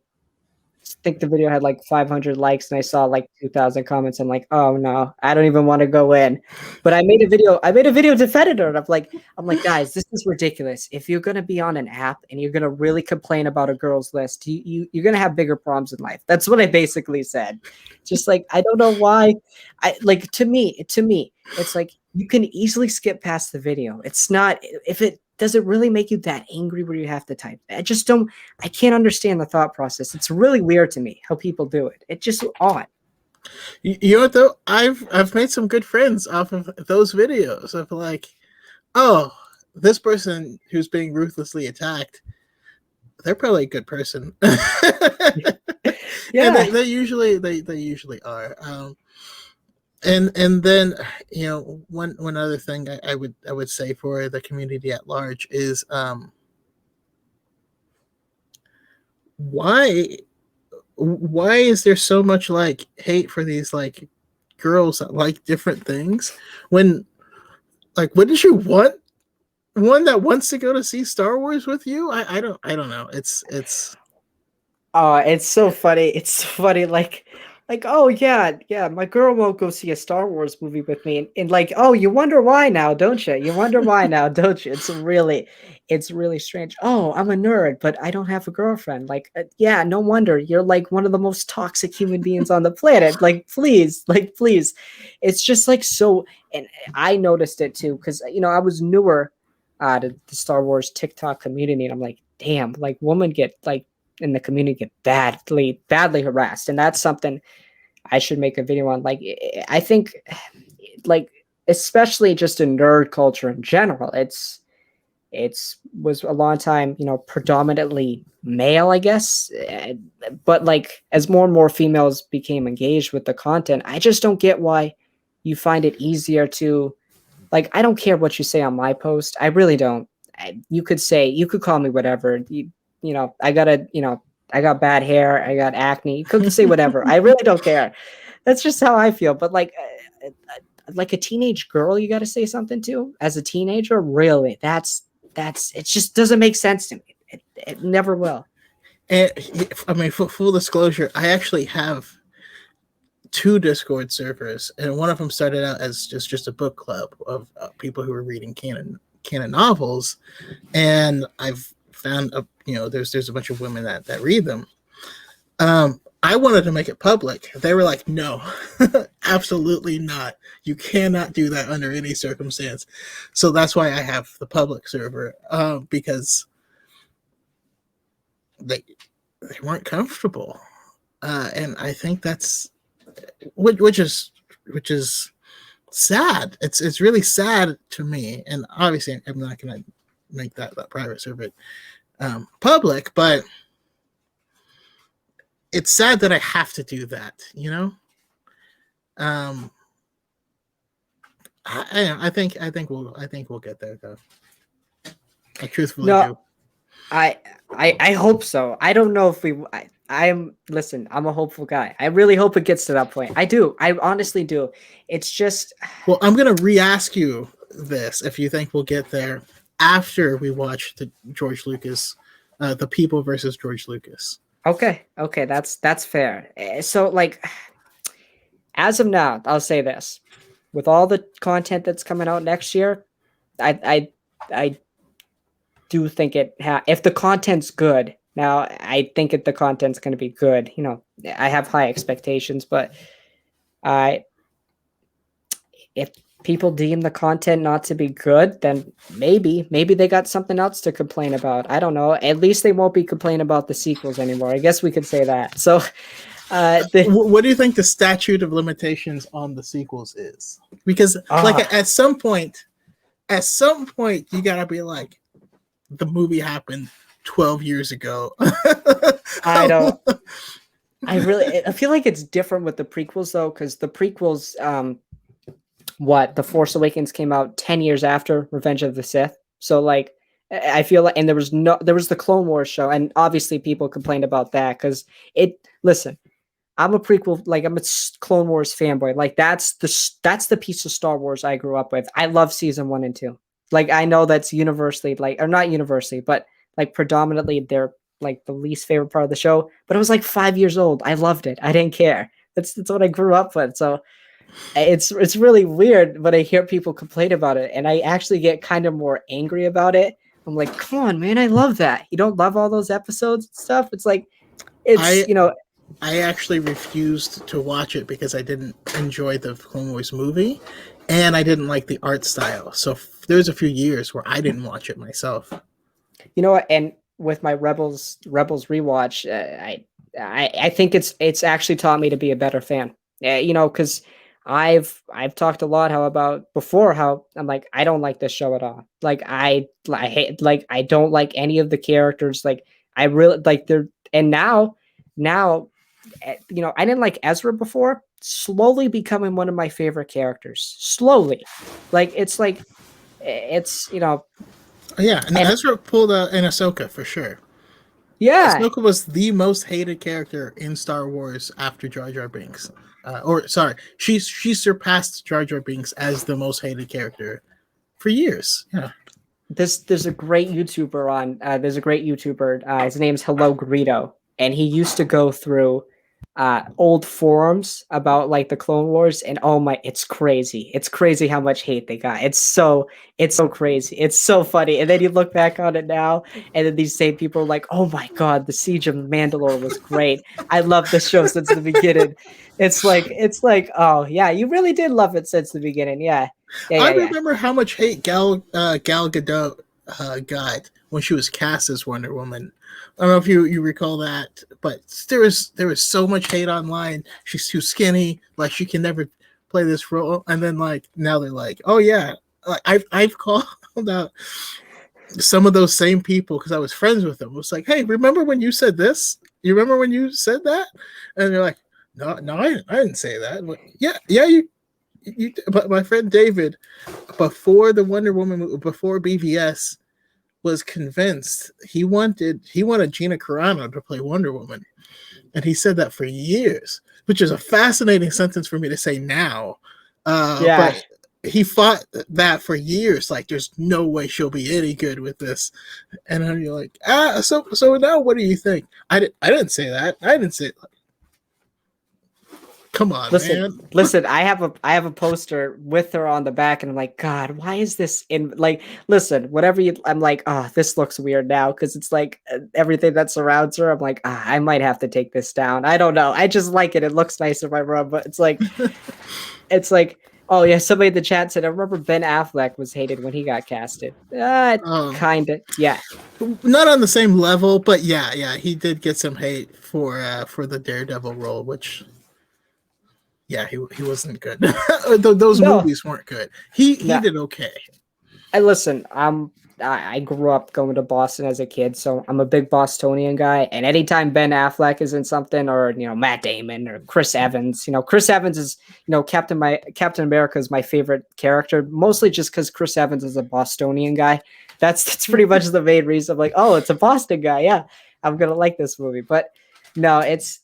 think the video had like 500 likes and I saw like 2,000 comments. I'm like, oh no, I don't even want to go in. But I made a video. I made a video defending her. And I'm like, guys, this is ridiculous. If you're gonna be on an app and you're gonna really complain about a girl's list, you're gonna have bigger problems in life. That's what I basically said. Just like I don't know why. I like to me, it's like you can easily skip past the video. It's not if it does it really make you that angry where you have to type. I can't understand the thought process. It's really weird to me how people do it. It's just odd. You know what though? I've made some good friends off of those videos of like, oh, this person who's being ruthlessly attacked, they're probably a good person. Yeah, and they usually are. And then one other thing I would say for the community at large is why is there so much like hate for these like girls that like different things when like wouldn't you want one that wants to go to see Star Wars with you? I don't know. It's it's so funny. It's so funny. Like, oh yeah, my girl won't go see a Star Wars movie with me, and like, oh, you wonder why now, don't you? You wonder why now, don't you? It's really strange. Oh, I'm a nerd, but I don't have a girlfriend. Like, yeah, no wonder you're like one of the most toxic human beings on the planet. Like, please, it's just like so. And I noticed it too because I was newer to the Star Wars TikTok community, and I'm like, damn, like, women get like in the community get badly harassed, and that's something I should make a video on. Like, I think, like, especially just in nerd culture in general, it's was a long time, predominantly male, I guess. But like, as more and more females became engaged with the content, I just don't get why you find it easier to, like, I don't care what you say on my post. I really don't. You could call me whatever. I got bad hair. I got acne. You could say whatever. I really don't care. That's just how I feel. But like a teenage girl, you got to say something to as a teenager. Really, that's it. Just doesn't make sense to me. It never will. And I mean, for full disclosure, I actually have 2 Discord servers, and one of them started out as just a book club of people who were reading canon novels, and I've found there's a bunch of women that read them. I wanted to make it public. They were like, no, absolutely not. You cannot do that under any circumstance. So that's why I have the public server, because they weren't comfortable, and I think that's which is sad. It's really sad to me, and obviously I'm not going to make that private server public, but it's sad that I have to do that. I think we'll get there though. I truthfully do. I hope so. I don't know if listen, I'm a hopeful guy. I really hope it gets to that point. I do. I honestly do. It's just, well, I'm going to re-ask you this if you think we'll get there after we watch the George Lucas, the People versus George Lucas. Okay, that's fair. So, like, as of now, I'll say this: with all the content that's coming out next year, I do think if the content's good. Now, I think the content's going to be good. I have high expectations, but if people deem the content not to be good, then maybe they got something else to complain about. I don't know. At least they won't be complaining about the sequels anymore. I guess we could say that. So, what do you think the statute of limitations on the sequels is? Because like at some point, you gotta be like, the movie happened 12 years ago. I don't. I feel like it's different with the prequels though, because the prequels, The Force Awakens came out 10 years after Revenge of the Sith. So like I feel like, and there was the Clone Wars show, and obviously people complained about that because listen, I'm a prequel, like I'm a Clone Wars fanboy. Like that's the piece of Star Wars I grew up with. I love season 1 and 2. Like I know that's universally like, or not universally, but like predominantly they're like the least favorite part of the show. But I was like 5 years old. I loved it. I didn't care. That's what I grew up with. So it's really weird when I hear people complain about it, and I actually get kind of more angry about it. I'm like, come on, man, I love that. You don't love all those episodes and stuff? It's like, it's I you know, I actually refused to watch it because I didn't enjoy the Clone Wars movie, and I didn't like the art style. So there's a few years where I didn't watch it myself. you know what? And with my Rebels rewatch, I think it's actually taught me to be a better fan. Because I've talked a lot how about before how I'm like I don't like this show at all. Like I hate, like I don't like any of the characters. Like I really like they're, and now I didn't like Ezra before. Slowly becoming one of my favorite characters. Slowly, like it's Oh, yeah, and and Ezra pulled an Ahsoka for sure. yeah, Ahsoka was the most hated character in Star Wars after Jar Jar Binks. Or sorry, she surpassed Jar Jar Binks as the most hated character for years. Yeah. there's a great YouTuber on there's a great YouTuber, his name's Hello Greedo, and he used to go through old forums about like the Clone Wars, and oh my, it's crazy how much hate they got. It's so crazy, it's so funny, and then you look back on it now, and then these same people are like, oh my god, the Siege of Mandalore was great, I love this show since the beginning. It's like oh yeah, you really did love it since the beginning. Yeah, yeah, I yeah, yeah. remember how much hate Gal Gadot got when she was cast as Wonder Woman. I don't know if you recall that, but there was so much hate online. She's too skinny, like she can never play this role. And then like now they're like, oh yeah, like I've called out some of those same people because I was friends with them. It was like, hey, remember when you said this? You remember when you said that? And they're like, no, I didn't say that. Like, yeah, but my friend David, before the Wonder Woman movie, before BVS, was convinced he wanted Gina Carano to play Wonder Woman, and he said that for years, which is a fascinating sentence for me to say now. Yeah. But he fought that for years. Like, there's no way she'll be any good with this, and then you're like, so now what do you think? I didn't say that. I didn't say. Come on, Listen, man. listen. I have a poster with her on the back, and I'm like, God, why is this in? Like, listen, whatever you. I'm like, oh, this looks weird now because it's like everything that surrounds her. I'm like, I might have to take this down. I don't know. I just like it. It looks nice in my room, but it's like, oh yeah. Somebody in the chat said, I remember Ben Affleck was hated when he got casted. Um, Kind of, yeah. Not on the same level, but yeah, he did get some hate for the Daredevil role, which yeah, he wasn't good. Those No, movies weren't good. He no. did okay. I listen. I grew up going to Boston as a kid, so I'm a big Bostonian guy. And anytime Ben Affleck is in something, or Matt Damon or Chris Evans, Chris Evans is Captain America is my favorite character, mostly just because Chris Evans is a Bostonian guy. That's pretty much the main reason. I'm like, oh, it's a Boston guy. Yeah, I'm gonna like this movie. But no, it's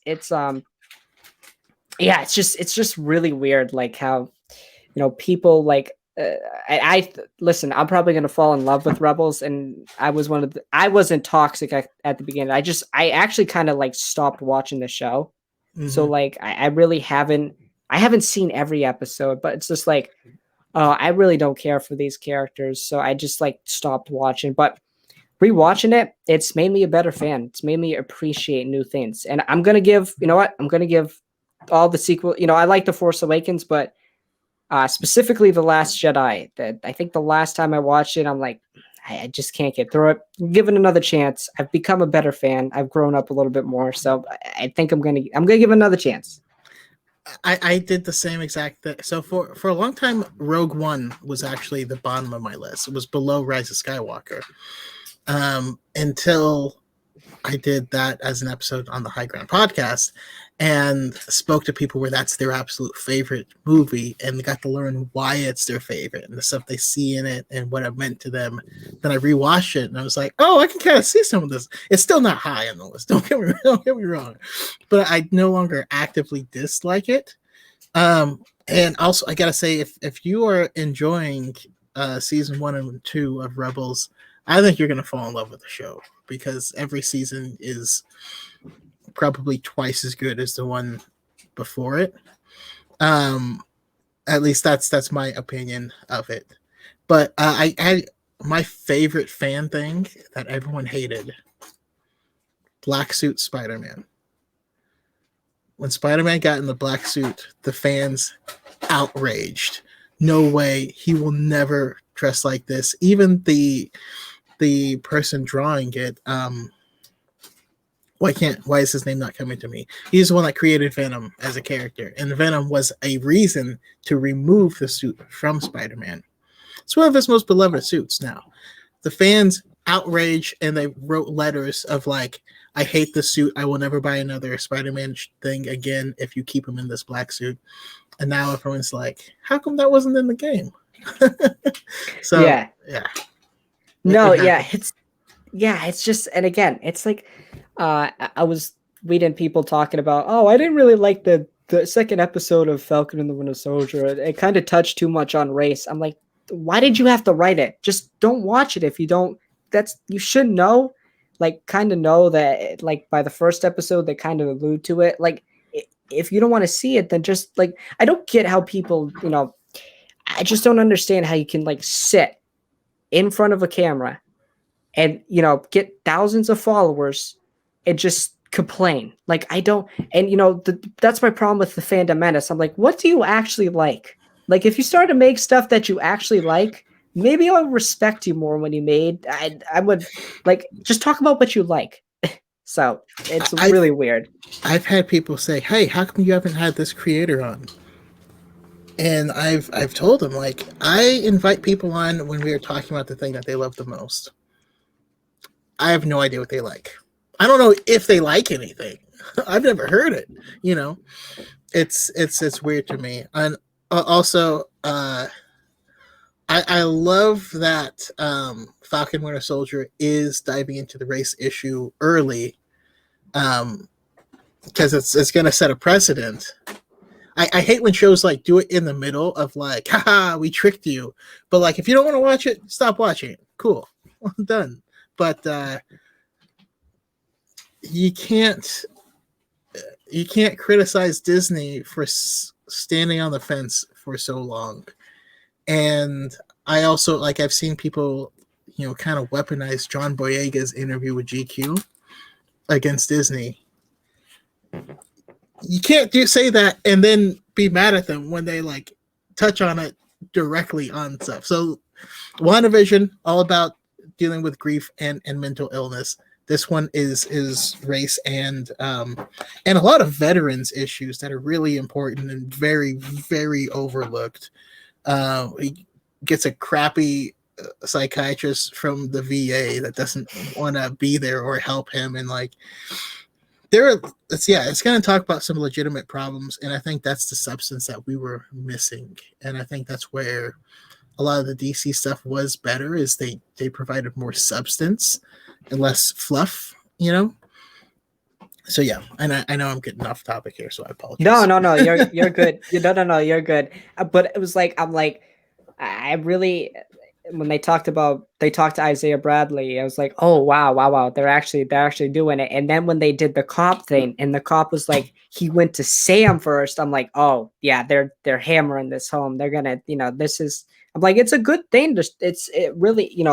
yeah, it's just really weird, like how people like listen. I'm probably gonna fall in love with Rebels, and I wasn't toxic at the beginning. I actually kind of like stopped watching the show, so Hmm. like I really haven't seen every episode, but it's just like I really don't care for these characters, so I just like stopped watching. But rewatching it, it's made me a better fan. It's made me appreciate new things, and I'm gonna give I'm gonna give all the sequel. I like the Force Awakens, but specifically the Last Jedi. That I think the last time I watched it, I'm like, I just can't get through it. Give it another chance. I've become a better fan. I've grown up a little bit more, so I think I'm gonna give it another chance. I did the same exact thing. So for a long time, Rogue One was actually the bottom of my list. It was below Rise of Skywalker. Until I did that as an episode on the High Ground podcast and spoke to people where that's their absolute favorite movie and got to learn why it's their favorite and the stuff they see in it and what it meant to them. Then I rewatched it and I was like, oh, I can kind of see some of this. It's still not high on the list. Don't get me wrong, but I no longer actively dislike it. And also, I gotta say, if you are enjoying season 1 and 2 of Rebels, I think you're gonna fall in love with the show because every season is probably twice as good as the one before it. At least that's my opinion of it. But I my favorite fan thing that everyone hated: black suit Spider-Man. When Spider-Man got in the black suit, the fans outraged. No way, he will never dress like this. Even the person drawing it, why is his name not coming to me? He's the one that created Venom as a character, and Venom was a reason to remove the suit from Spider-Man. It's one of his most beloved suits now. The fans outraged and they wrote letters of like, I hate the suit. I will never buy another Spider-Man thing again if you keep him in this black suit. And now everyone's like, how come that wasn't in the game? So yeah. No, yeah, it's just, and again, it's like I was reading people talking about, oh, I didn't really like the second episode of Falcon and the Winter Soldier. It kind of touched too much on race. I'm like, why did you have to write it? Just don't watch it if you don't. You should know, like, kind of know that, like, by the first episode they kind of allude to it. Like, if you don't want to see it, then just like, I don't get how people, I just don't understand how you can like sit in front of a camera and get thousands of followers and just complain. Like, I don't, and that's my problem with the Fandom Menace. I'm like, what do you actually like? Like, if you start to make stuff that you actually like, maybe I'll respect you more when you made. I would like, just talk about what you like. So it's really weird. I've had people say, hey, how come you haven't had this creator on? And I've told them, like, I invite people on when we are talking about the thing that they love the most. I have no idea what they like. I don't know if they like anything. I've never heard it. It's weird to me. And also, I love that Falcon Winter Soldier is diving into the race issue early, because it's going to set a precedent. I hate when shows like do it in the middle of like, haha, we tricked you. But like, if you don't want to watch it, stop watching it. Cool, done. But you can't criticize Disney for standing on the fence for so long. And I also, like, I've seen people, kind of weaponize John Boyega's interview with GQ against Disney. You can't say that and then be mad at them when they like touch on it directly on stuff. So WandaVision, all about dealing with grief and mental illness. This one is race and a lot of veterans issues that are really important and very, very overlooked. He gets a crappy psychiatrist from the VA that doesn't want to be there or help him, and like it's going to talk about some legitimate problems, and I think that's the substance that we were missing, and I think that's where a lot of the DC stuff was better, is they provided more substance and less fluff, So yeah, and I know I'm getting off topic here, so I apologize. No, you're good. No, you're good. But it was like, I'm like, I really, when they talked to Isaiah Bradley, I was like, oh wow, they're actually doing it. And then when they did the cop thing, and the cop was like, he went to Sam first. I'm like, oh yeah, they're hammering this home. They're gonna, this is. I'm like, it's a good thing. It really,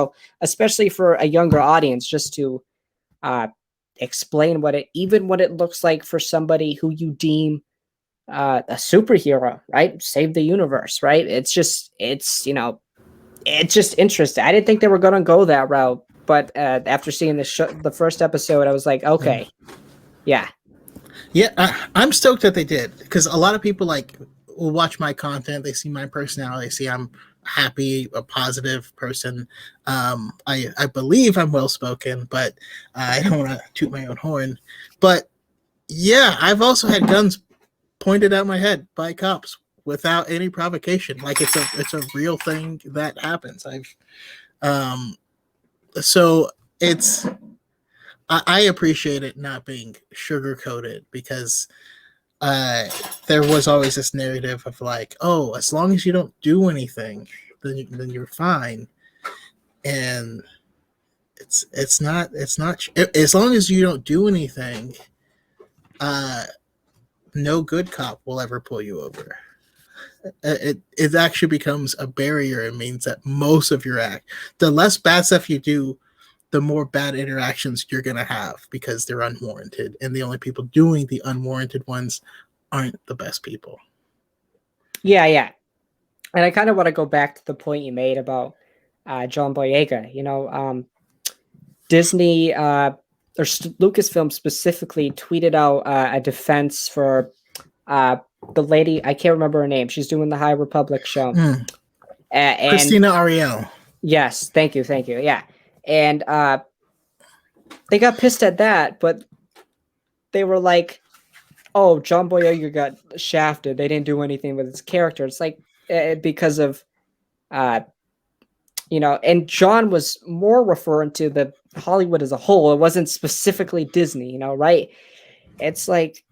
especially for a younger audience, just to explain what it looks like for somebody who you deem a superhero, right? Save the universe, right? It's just interesting. I didn't think they were going to go that route, but after seeing the first episode, I was like, okay, yeah. I'm stoked that they did, because a lot of people like will watch my content. They see my personality. They see I'm happy, a positive person. I believe I'm well spoken, but I don't want to toot my own horn. But yeah, I've also had guns pointed at my head by cops without any provocation. Like it's a real thing that happens. Um so it's I appreciate it not being sugar coated because uh, there was always this narrative of like, oh, as long as you don't do anything, then you're fine, and it's not as long as you don't do anything, uh, no good cop will ever pull you over. It actually becomes a barrier. It means that most of your act, the less bad stuff you do, the more bad interactions you're going to have because they're unwarranted. And the only people doing the unwarranted ones aren't the best people. Yeah, yeah. And I kind of want to go back to the point you made about John Boyega. Disney Lucasfilm specifically tweeted out a defense for the lady. I can't remember her name. She's doing the High Republic show. And Christina Ariel. Yes, thank you. Yeah, and they got pissed at that, but they were like, "Oh, John Boyega got shafted. They didn't do anything with his character." It's like because of, and John was more referring to the Hollywood as a whole. It wasn't specifically Disney, right? It's like,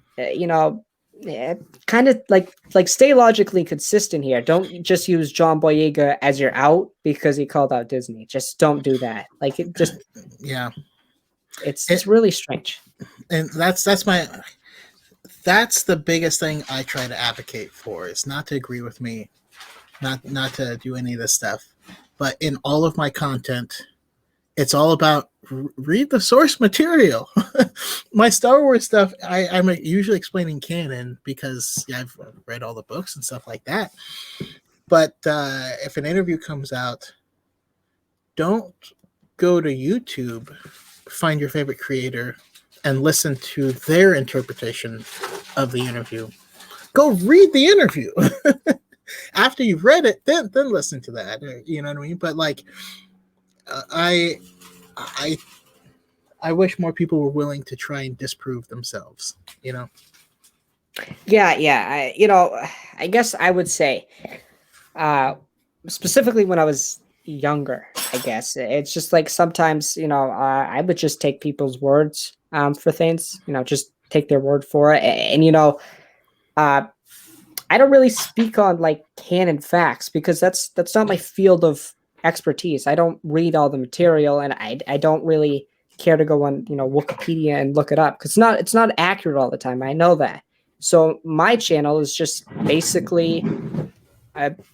kind of like stay logically consistent here. Don't just use John Boyega as your out because he called out Disney. Just don't do that. Like it just, yeah, it's really strange. And that's the biggest thing I try to advocate for. Is not to agree with me, not to do any of this stuff, but in all of my content, it's all about read the source material. My Star Wars stuff, I'm usually explaining canon because I've read all the books and stuff like that. But if an interview comes out, don't go to YouTube, find your favorite creator, and listen to their interpretation of the interview. Go read the interview. After you've read it, then listen to that. You know what I mean? But like, I wish more people were willing to try and disprove themselves. Yeah. I guess I would say, specifically when I was younger, I guess it's just like sometimes, I would just take people's words for things, just take their word for it. And I don't really speak on like canon facts because that's not my field of expertise. I don't read all the material, and I don't really care to go on Wikipedia and look it up because it's not accurate all the time. I know that. So my channel is just basically,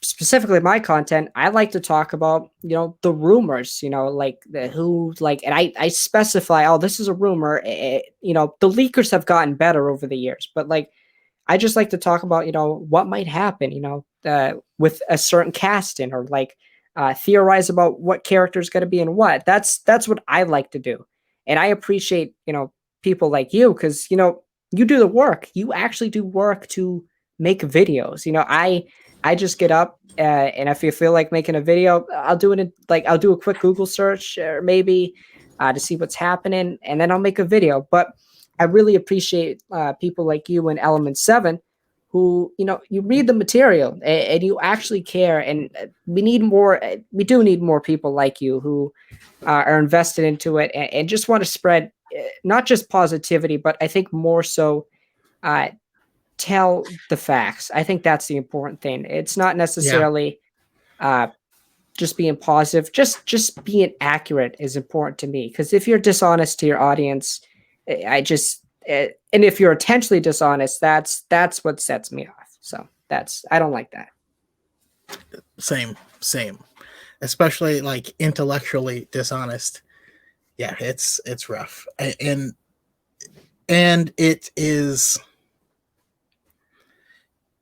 specifically my content. I like to talk about the rumors, like and I specify, oh, this is a rumor. The leakers have gotten better over the years, but like I just like to talk about what might happen, with a certain casting, or like theorize about what character is going to be in what. That's what I like to do, and I appreciate people like you because you do the work. You actually do work to make videos. I just get up and if you feel like making a video, I'll do it I'll do a quick Google search or maybe to see what's happening, and then I'll make a video. But I really appreciate people like you and Element 7 who, you read the material and you actually care. And we do need more people like you who are invested into it and just want to spread not just positivity, but I think more so tell the facts. I think that's the important thing. It's not necessarily just being positive. Just being accurate is important to me, because if you're dishonest to your audience, and if you're intentionally dishonest, that's what sets me off. So I don't like that. Same. Especially like intellectually dishonest. Yeah, it's rough. And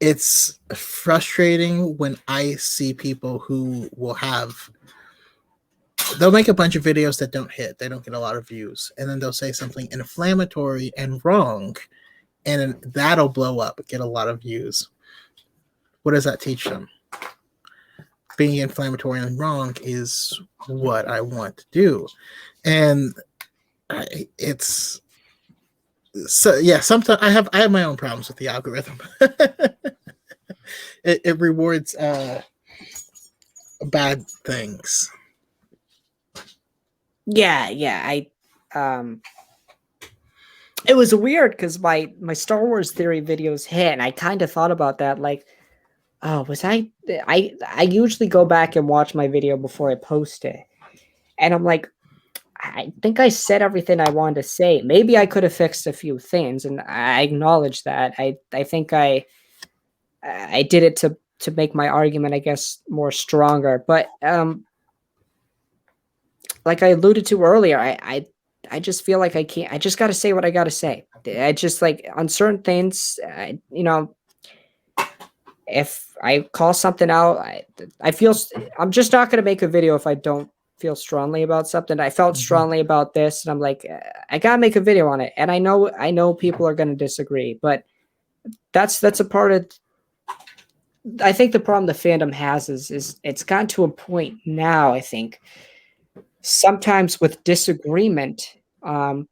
it's frustrating when I see people who they'll make a bunch of videos that don't hit. They don't get a lot of views. And then they'll say something inflammatory and wrong, and that'll blow up, get a lot of views. what does that teach them? Being inflammatory and wrong is what I want to do. And it's so yeah, sometimes I have my own problems with the algorithm. It rewards bad things. Yeah, I it was weird because my Star Wars theory videos hit, and I kind of thought about that, like, oh, was I usually go back and watch my video before I post it, and I'm like, I think I said everything I wanted to say. Maybe I could have fixed a few things, and I acknowledge that. I think I did it to make my argument, I guess, more stronger. But like I alluded to earlier, I just feel like I can't. I just got to say what I got to say. I just like on certain things, you know, if I call something out, I feel I'm just not going to make a video if I don't feel strongly about something. I felt strongly about this, and I'm like, I gotta make a video on it. And I know people are going to disagree, but that's a part of. I think the problem the fandom has is it's gotten to a point now. I think sometimes with disagreement,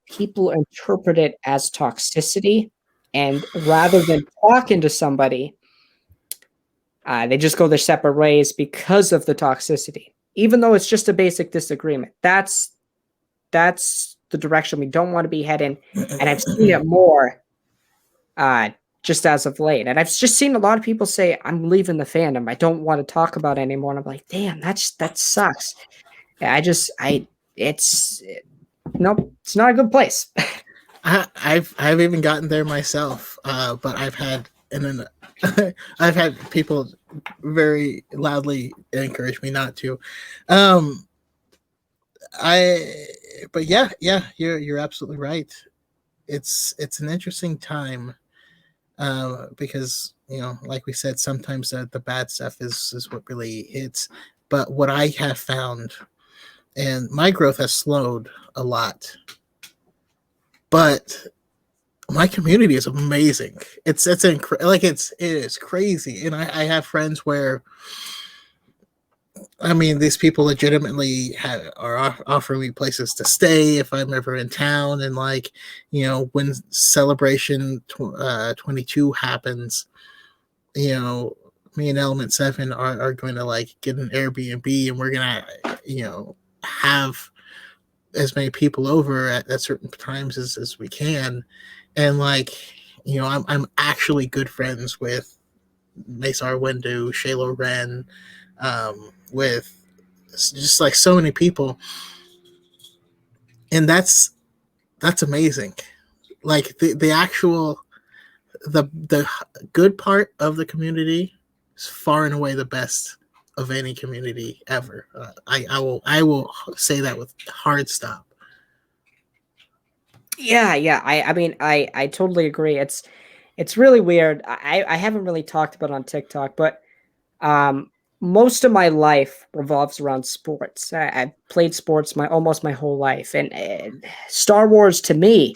people interpret it as toxicity, and rather than talking to somebody, they just go their separate ways because of the toxicity, even though it's just a basic disagreement. That's the direction we don't want to be heading, and I've seen it more just as of late. And I've just seen a lot of people say, "I'm leaving the fandom. I don't want to talk about it anymore." And I'm like, "Damn, that sucks." It's nope, it's not a good place. I've even gotten there myself, but I've had I've had people very loudly encourage me not to. I but yeah, you're absolutely right. It's an interesting time, because like we said, sometimes the bad stuff is what really hits. But what I have found, and my growth has slowed a lot, but my community is amazing. It is crazy, and I have friends where, I mean, these people legitimately are offering me places to stay if I'm ever in town, and like, when Celebration 22 happens, me and Element 7 are going to like get an Airbnb, and we're gonna have as many people over at certain times as we can, and like, I'm actually good friends with Mace Windu, Shayla Ren, with just like so many people, and that's amazing. Like the actual the good part of the community is far and away the best of any community ever. I will say that with hard stop. Yeah. I mean, I totally agree. It's really weird. I haven't really talked about it on TikTok, but most of my life revolves around sports. I've played sports almost my whole life, and Star Wars to me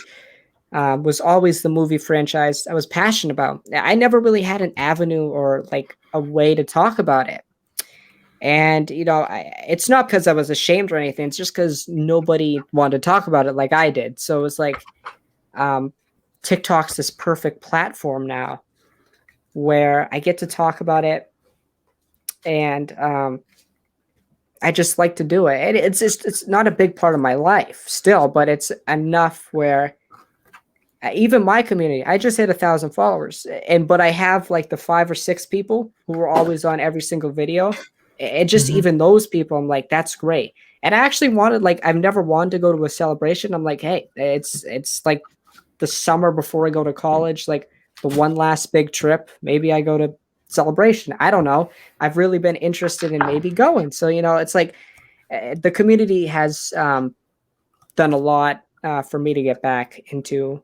was always the movie franchise I was passionate about. I never really had an avenue or like a way to talk about it. And, it's not because I was ashamed or anything. It's just because nobody wanted to talk about it like I did. So it was like TikTok's this perfect platform now where I get to talk about it. And I just like to do it. And it's not a big part of my life still, but it's enough where even my community, I just hit 1,000 followers, but I have like the 5 or 6 people who are always on every single video. And just even those people, I'm like, that's great. And I actually wanted, like, I've never wanted to go to a celebration. I'm like, hey, it's like the summer before I go to college, like the one last big trip. Maybe I go to Celebration. I don't know. I've really been interested in maybe going. So, it's like the community has done a lot for me to get back into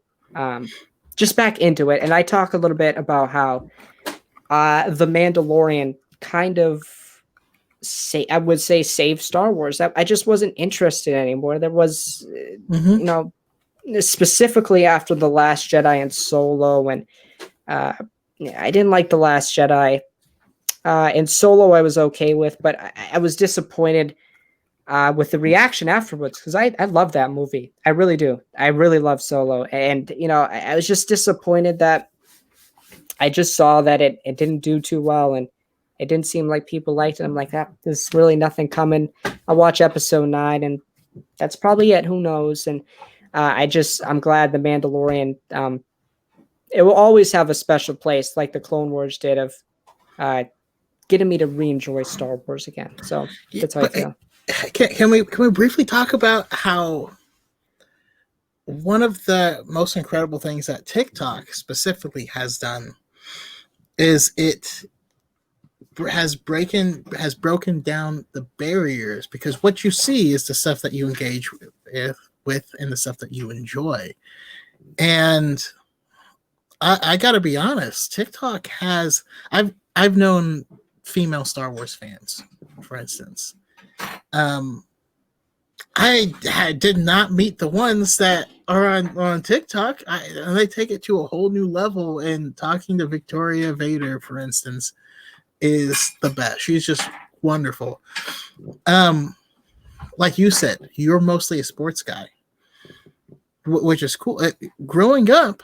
just back into it. And I talk a little bit about how The Mandalorian kind of I would say saved Star Wars. I just wasn't interested anymore. There was, specifically after The Last Jedi and Solo, and I didn't like The Last Jedi. And Solo I was okay with, but I was disappointed with the reaction afterwards because I love that movie. I really do. I really love Solo, and I was just disappointed that I just saw that it didn't do too well, and it didn't seem like people liked it. I'm like, there's really nothing coming. I'll watch episode 9, and that's probably it. Who knows? And I'm glad the Mandalorian. It will always have a special place, like the Clone Wars did, of uh, getting me to re-enjoy Star Wars again. So Yeah, that's how I but feel. can we briefly talk about how one of the most incredible things that TikTok specifically has done is it has broken down the barriers, because what you see is the stuff that you engage with and the stuff that you enjoy. And I gotta be honest, TikTok has I've known female Star Wars fans, for instance. Um, I did not meet the ones that are on TikTok. And they take it to a whole new level. And talking to Victoria Vader, for instance, is the best. She's just wonderful. Like you said, you're mostly a sports guy, which is cool. Growing up,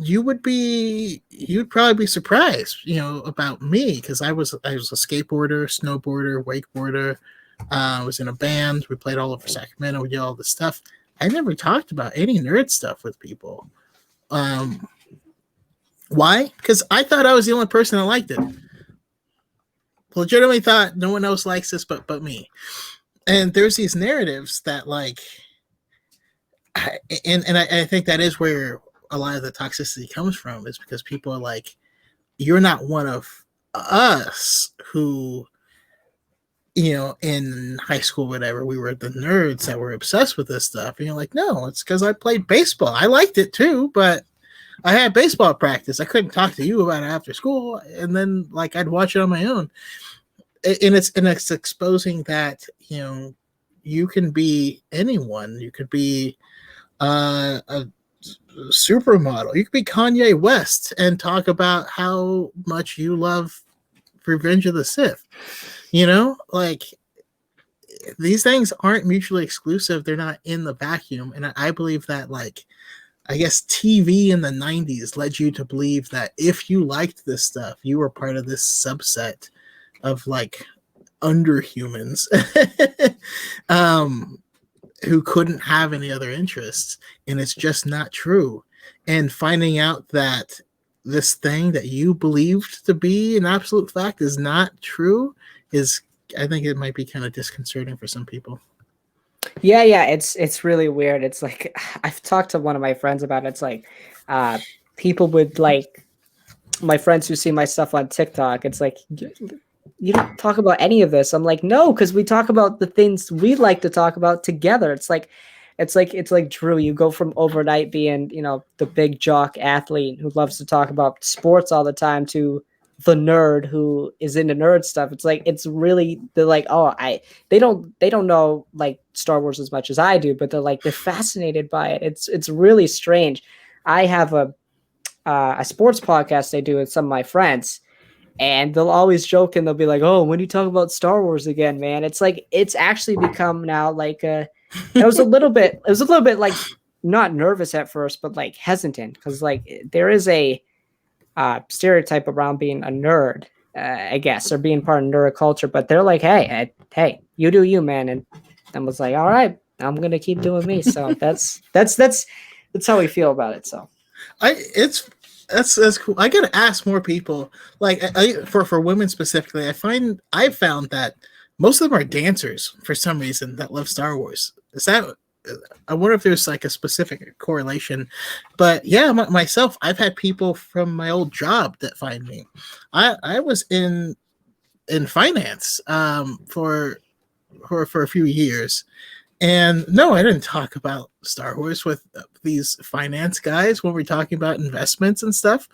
you'd probably be surprised, about me, because I was a skateboarder, snowboarder, wakeboarder. I was in a band. We played all over Sacramento. We did all this stuff. I never talked about any nerd stuff with people. Why? Because I thought I was the only person that liked it. Legitimately thought no one else likes this but me. And there's these narratives that and I think that is where a lot of the toxicity comes from, is because people are like, you're not one of us who, in high school, whatever, we were the nerds that were obsessed with this stuff. And you're like, no, it's because I played baseball. I liked it too, but I had baseball practice. I couldn't talk to you about it after school. And then I'd watch it on my own. And it's exposing that, you can be anyone. You could be a supermodel. You could be Kanye West and talk about how much you love Revenge of the Sith. These things aren't mutually exclusive. They're not in the vacuum. And I believe that, I guess TV in the 90s led you to believe that if you liked this stuff, you were part of this subset of underhumans who couldn't have any other interests. And it's just not true. And finding out that this thing that you believed to be an absolute fact is not true I think it might be kind of disconcerting for some people. Yeah, it's really weird. It's like I've talked to one of my friends about it. It's like people would my friends who see my stuff on TikTok. It's like, you don't talk about any of this. I'm like, no, because we talk about the things we like to talk about together. It's like Drew. You go from overnight being the big jock athlete who loves to talk about sports all the time to the nerd who is into nerd stuff. It's really, they're like, they don't know Star Wars as much as I do, but they're fascinated by it. It's really strange. I have a sports podcast I do with some of my friends, and they'll always joke and they'll be like, oh, when do you talk about Star Wars again, man? It's actually become now it was a little bit not nervous at first, but hesitant, because there is a stereotype around being a nerd, I guess, or being part of nerd culture. But they're like, hey, you do you, man. And I was like, all right, I'm gonna keep doing me. So that's how we feel about it. So that's cool. I gotta ask more people. For women specifically, I've found that most of them are dancers for some reason that love Star Wars. I wonder if there's a specific correlation, but yeah, myself, I've had people from my old job that find me. I was in finance for a few years, and no, I didn't talk about Star Wars with these finance guys when we're talking about investments and stuff.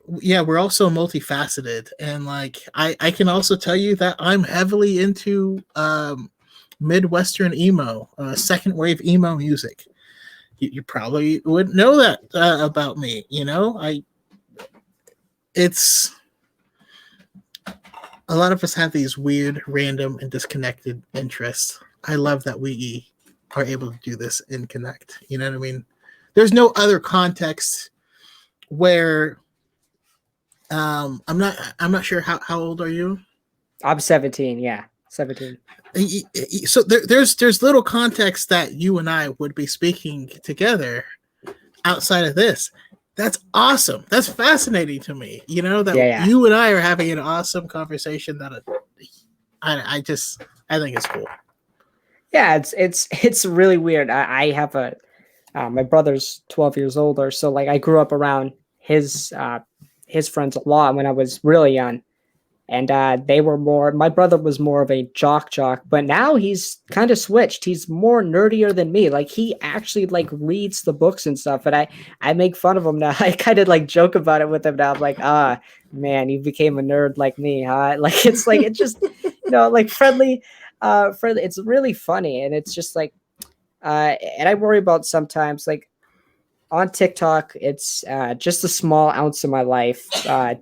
We're also multifaceted, and I can also tell you that I'm heavily into Midwestern emo, second wave emo music. you probably wouldn't know that about me. It's a lot of us have these weird, random, and disconnected interests. I love that we are able to do this and connect. You know what I mean? There's no other context where I'm not sure how old are you? I'm 17. Yeah, 17. So there's little context that you and I would be speaking together outside of this. That's awesome. That's fascinating to me. That Yeah, yeah. you and I are having an awesome conversation that I think it's cool. Yeah, it's really weird. I have a my brother's 12 years older, so like I grew up around his friends a lot when I was really young, and they were more. My brother was more of a jock, but now he's kind of switched. He's more nerdier than me. Like he actually like reads the books and stuff, and I make fun of him now. I kind of like joke about it with him now. I'm like, man, you became a nerd like me, huh? Like it's just like friendly. It's really funny, and it's just like and I worry about sometimes like on TikTok, it's just a small ounce of my life.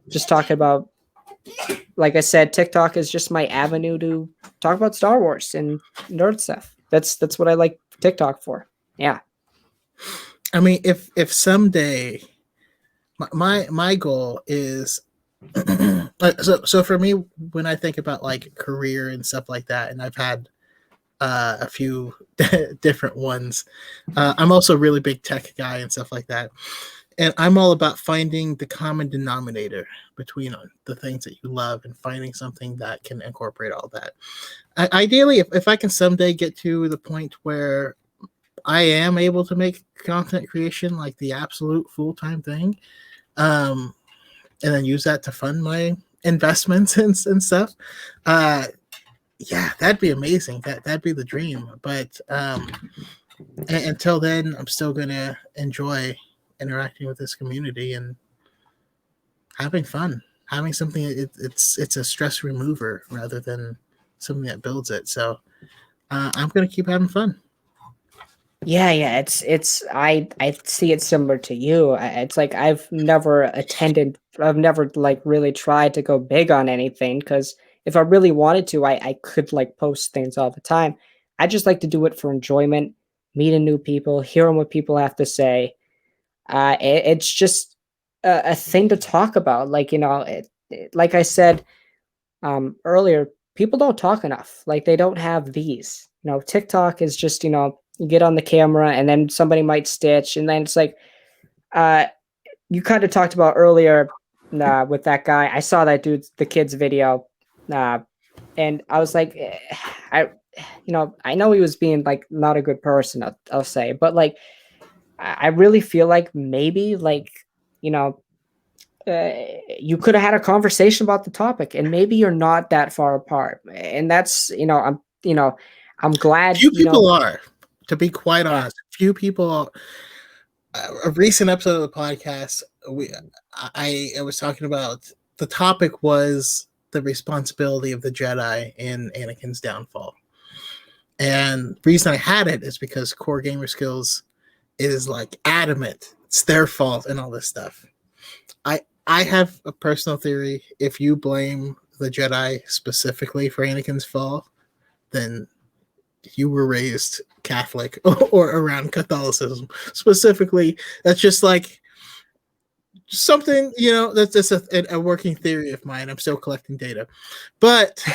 Just talking about, like I said, TikTok is just my avenue to talk about Star Wars and nerd stuff. That's what I like TikTok for. Yeah. I mean, if someday my goal is so for me, when I think about like career and stuff like that, and I've had a few different ones. I'm also a really big tech guy and stuff like that. And I'm all about finding the common denominator between the things that you love and finding something that can incorporate all that. Ideally, if I can someday get to the point where I am able to make content creation like the absolute full-time thing, and then use that to fund my investments and stuff, yeah, that'd be amazing. That'd be the dream. But until then, I'm still gonna enjoy interacting with this community and having fun, having something. It's a stress remover rather than something that builds it. So I'm gonna keep having fun. Yeah. It's I see it similar to you. It's like I've never like really tried to go big on anything because if I really wanted to, I could like post things all the time. I just like to do it for enjoyment, meeting new people, hearing what people have to say. It's just a thing to talk about. Like like I said earlier, people don't talk enough. Like they don't have these. TikTok is just you get on the camera and then somebody might stitch, and then it's like uh, you kind of talked about earlier with that guy. I saw that the kid's video, uh, and I was like, I I know he was being like not a good person. I'll say, but like I really feel like maybe like you know you could have had a conversation about the topic, and maybe you're not that far apart, and that's I'm glad Few people are, to be quite yeah. honest. Few people are. A recent episode of the podcast, I was talking about, the topic was the responsibility of the Jedi in Anakin's downfall. And the reason I had it is because Core Gamer Skills is like adamant it's their fault and all this stuff. I have a personal theory. If you blame the Jedi specifically for Anakin's fall, then you were raised Catholic or around Catholicism specifically. That's just like something, that's just a working theory of mine. I'm still collecting data, but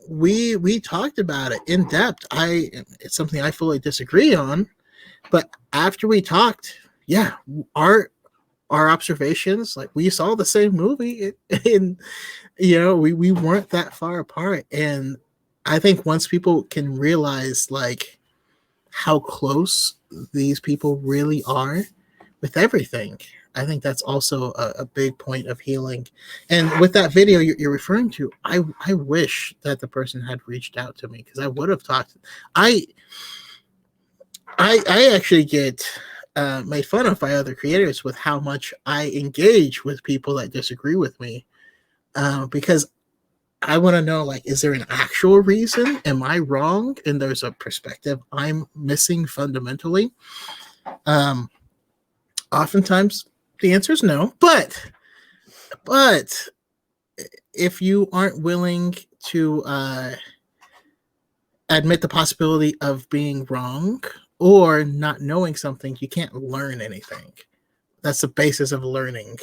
we talked about it in depth. It's something I fully disagree on, but after we talked, yeah, our observations, like we saw the same movie, and we weren't that far apart. And I think once people can realize like how close these people really are with everything, I think that's also a big point of healing. And with that video you're referring to, I wish that the person had reached out to me, because I would have talked. I actually get made fun of by other creators with how much I engage with people that disagree with me, because I want to know, like, is there an actual reason? Am I wrong? And there's a perspective I'm missing fundamentally. Um, Oftentimes the answer is no, but if you aren't willing to admit the possibility of being wrong or not knowing something, you can't learn anything. That's the basis of learning,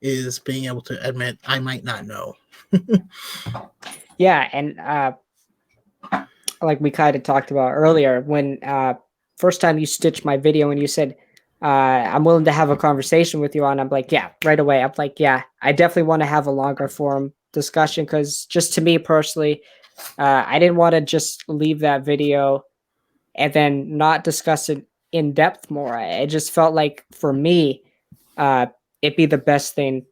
is being able to admit I might not know. Yeah, and like we kind of talked about earlier, when first time you stitched my video and you said, I'm willing to have a conversation with you on, I'm like, yeah, right away. I'm like, yeah, I definitely want to have a longer form discussion, because just to me personally, I didn't want to just leave that video and then not discuss it in depth more. It just felt like for me, uh, it'd be the best thing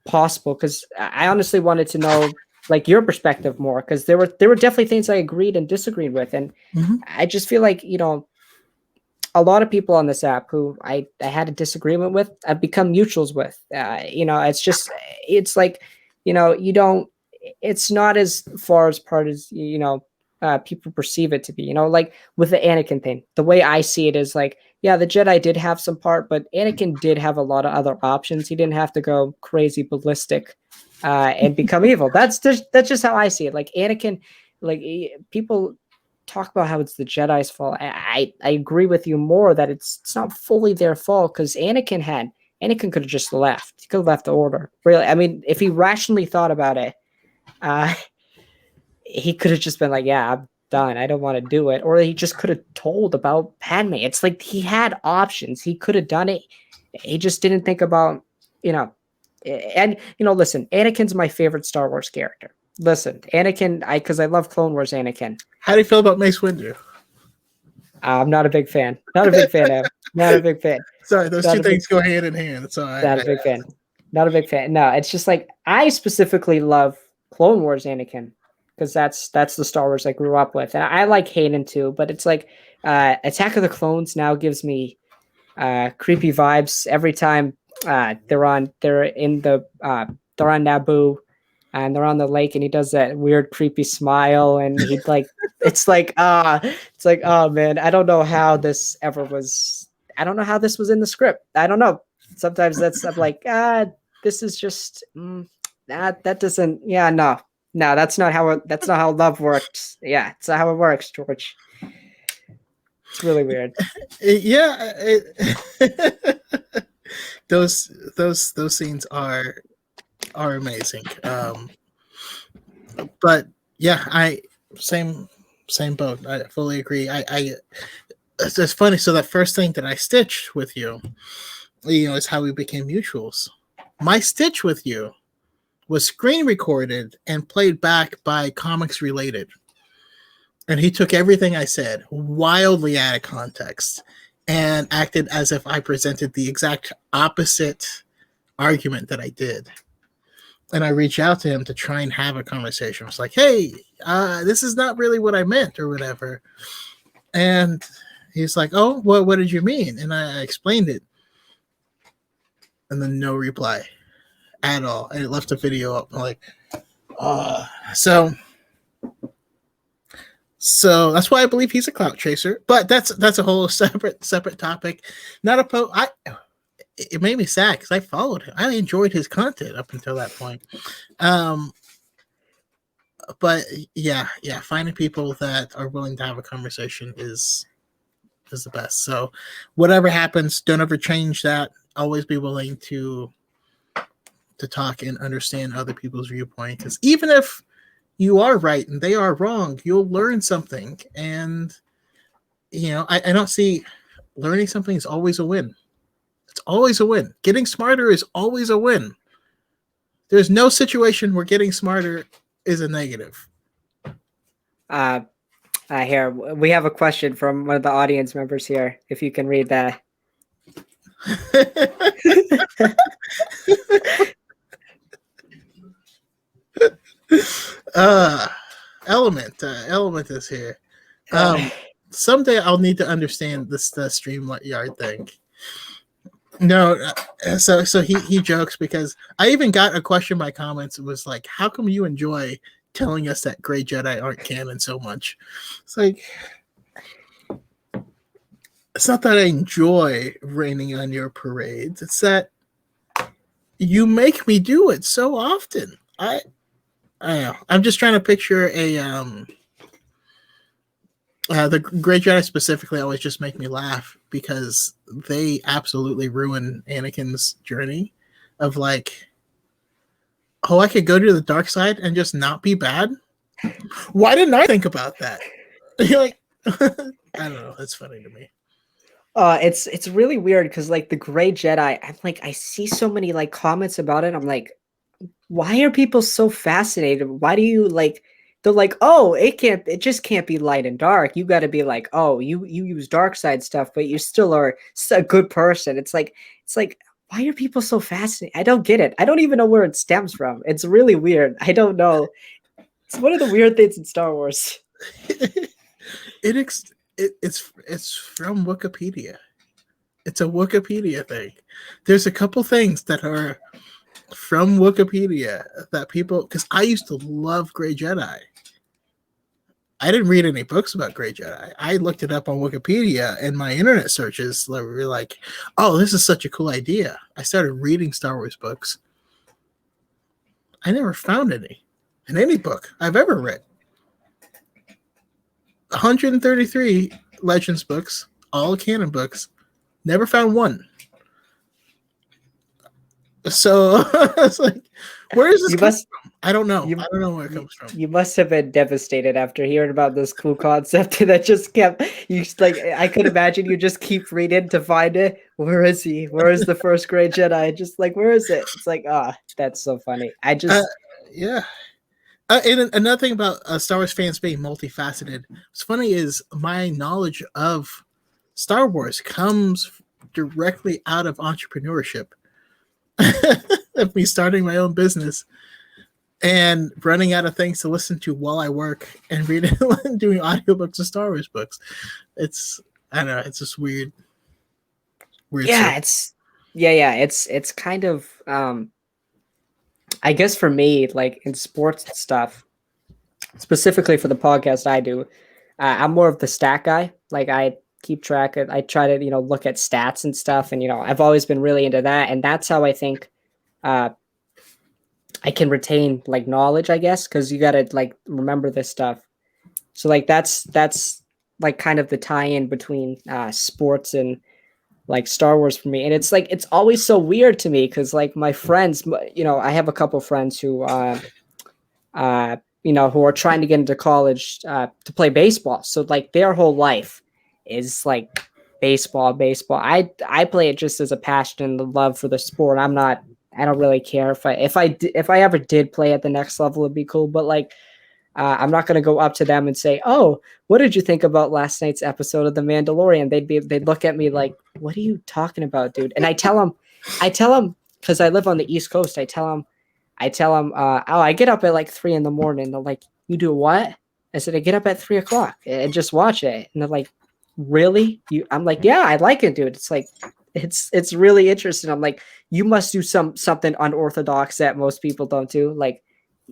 possible, because I honestly wanted to know like your perspective more, because there were definitely things I agreed and disagreed with, and Mm-hmm. I just feel like, a lot of people on this app who I had a disagreement with, I've become mutuals with. It's like, you don't, it's not as far as part as, people perceive it to be, like with the Anakin thing. The way I see it is like, yeah, the Jedi did have some part, but Anakin did have a lot of other options. He didn't have to go crazy ballistic and become evil. That's just how I see it. Like Anakin, like people talk about how it's the Jedi's fault. I agree with you more that it's not fully their fault, because Anakin could have just left. He could have left the order. Really, I mean, if he rationally thought about it, uh, he could have just been like, "Yeah, I'm done. I don't want to do it," or he just could have told about Padme. It's like he had options. He could have done it. He just didn't think about, you know. And listen, Anakin's my favorite Star Wars character. Listen, Anakin, because I love Clone Wars Anakin. How do you feel about Mace Windu? I'm not a big fan. Not a big fan, Ev. Not a big fan. Sorry, those Not two a big, things go hand in hand. So not a big fan. Not a big fan. No, it's just like I specifically love Clone Wars Anakin, because that's the Star Wars I grew up with, and I like Hayden too. But it's like Attack of the Clones now gives me creepy vibes every time they're on Naboo, and they're on the lake, and he does that weird creepy smile, and he'd like it's like oh man, I don't know how this was in the script. I don't know. Sometimes I'm like, this is just that doesn't, yeah, no, that's not how love works. Yeah, it's not how it works, George. It's really weird. Yeah, those scenes are amazing. But yeah, same boat. I fully agree. It's funny. So the first thing that I stitched with you, is how we became mutuals. My stitch with you was screen recorded and played back by Comics Related. And he took everything I said wildly out of context and acted as if I presented the exact opposite argument that I did. And I reached out to him to try and have a conversation. I was like, hey, this is not really what I meant or whatever. And he's like, oh, what did you mean? And I explained it. And then no reply at all. And it left the video up. I'm like, so that's why I believe he's a clout chaser. But that's a whole separate topic. Not a it made me sad because I followed him. I enjoyed his content up until that point. But yeah, finding people that are willing to have a conversation is the best. So whatever happens, don't ever change that. Always be willing to talk and understand other people's viewpoint, because even if you are right and they are wrong, you'll learn something. And I don't see learning something is always a win. It's always a win. Getting smarter is always a win. There's no situation where getting smarter is a negative. Here we have a question from one of the audience members here. If you can read that. Element is here. Someday I'll need to understand the StreamYard thing. No, so he jokes because I even got a question in my comments. It was like, how come you enjoy telling us that Gray Jedi aren't canon so much? It's like, it's not that I enjoy raining on your parades. It's that you make me do it so often. I don't know. I'm just trying to picture a the Gray Jedi specifically always just make me laugh because they absolutely ruin Anakin's journey of like, oh, I could go to the dark side and just not be bad. Why didn't I think about that? You're like, I don't know. That's funny to me. It's really weird because like the Gray Jedi, I'm like I see so many like comments about it. I'm like, why are people so fascinated? Why do you like? They're like, oh, it just can't be light and dark. You got to be like, oh, you use dark side stuff, but you still are a good person. It's like, why are people so fascinated? I don't get it. I don't even know where it stems from. It's really weird. I don't know. It's one of the weird things in Star Wars. It's from Wikipedia. It's a Wikipedia thing. There's a couple things that are from Wikipedia that people, because I used to love Gray Jedi. I didn't read any books about Gray Jedi. I looked it up on Wikipedia, and my internet searches were like, "Oh, this is such a cool idea." I started reading Star Wars books. I never found any in any book I've ever read. 133 Legends books, all canon books. Never found one. So it's like, where is this coming from? I don't know. I don't know where it comes from. You must have been devastated after hearing about this cool concept that just kept you like. I could imagine you just keep reading to find it. Where is he? Where is the first Gray Jedi? Just like, where is it? It's like, that's so funny. I just yeah. And another thing about Star Wars fans being multifaceted, what's funny is my knowledge of Star Wars comes directly out of entrepreneurship. Of me starting my own business and running out of things to listen to while I work and reading and doing audiobooks of Star Wars books. I don't know, it's just weird. Yeah, it's kind of I guess for me, like in sports and stuff, specifically for the podcast I do, I'm more of the stat guy. Like I keep track of, I try to, look at stats and stuff. And, I've always been really into that. And that's how I think I can retain like knowledge, I guess, because you got to like remember this stuff. So like that's like kind of the tie-in between sports and like Star Wars for me. And it's like it's always so weird to me because like my friends, I have a couple friends who who are trying to get into college to play baseball. So like their whole life is like baseball. I play it just as a passion and the love for the sport. I don't really care if I ever did play at the next level, it'd be cool. But like, I'm not going to go up to them and say, "Oh, what did you think about last night's episode of The Mandalorian?" They'd look at me like, "What are you talking about, dude?" And I tell them, because I live on the East Coast. I tell them, oh, I get up at like 3 a.m. They're like, "You do what?" I said, "I get up at 3 o'clock and just watch it." And they're like, "Really?" I'm like, "Yeah, I like it, dude." It's like, it's really interesting. I'm like, you must do something unorthodox that most people don't do. Like,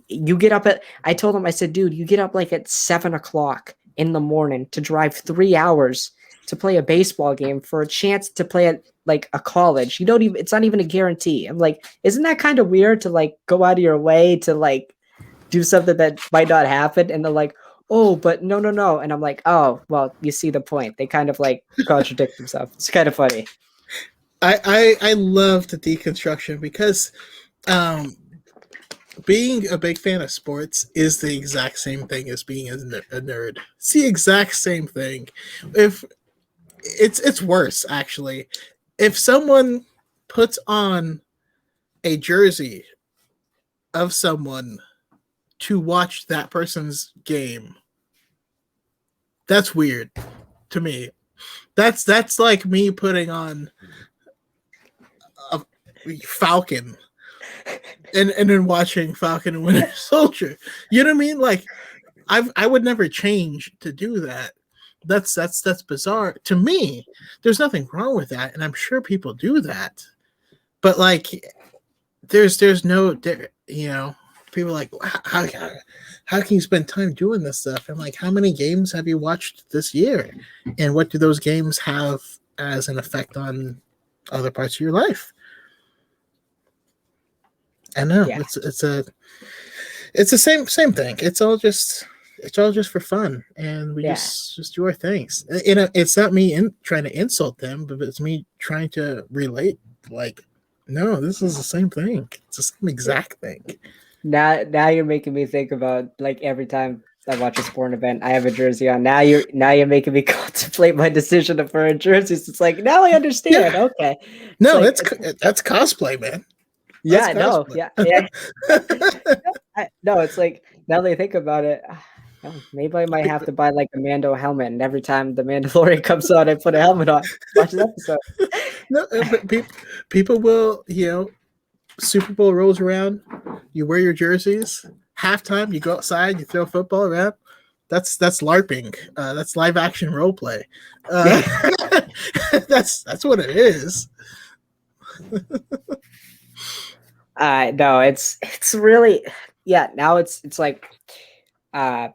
you get up at, I told him, I said, dude, you get up like at 7 o'clock in the morning to drive 3 hours to play a baseball game for a chance to play at like a college. It's not even a guarantee. I'm like, isn't that kind of weird to like go out of your way to like do something that might not happen? And they're like, oh, but no. And I'm like, oh, well, you see the point. They kind of like contradict themselves. It's kind of funny. I love the deconstruction because being a big fan of sports is the exact same thing as being a nerd. It's the exact same thing. If it's worse actually. If someone puts on a jersey of someone to watch that person's game, that's weird to me. That's like me putting on a Falcon and then watching Falcon and Winter Soldier. You know what I mean? Like I would never change to do that. That's bizarre to me. There's nothing wrong with that, and I'm sure people do that. But like, there's no there, people are like how can you spend time doing this stuff? I'm like, how many games have you watched this year, and what do those games have as an effect on other parts of your life? I know Yeah, it's the same thing. It's all just for fun, and we yeah, just do our things. It's not me trying to insult them, but it's me trying to relate. Like, no, this is the same thing. It's the same yeah. exact thing. Now you're making me think about like every time I watch a sporting event, I have a jersey on. Now you're making me contemplate my decision of wearing jerseys. It's like now I understand. Yeah, Okay, it's no, like that's cosplay, man. That's yeah, no, cosplay. yeah, yeah. No, it's like now that I think about it, no, maybe I might have to buy like a Mando helmet, and every time the Mandalorian comes on, I put a helmet on, watch an episode. No, but people will, Super Bowl rolls around, you wear your jerseys. Halftime, you go outside, you throw football around. That's LARPing. That's live action role play. Uh, that's what it is. No, it's really yeah. Now it's like uh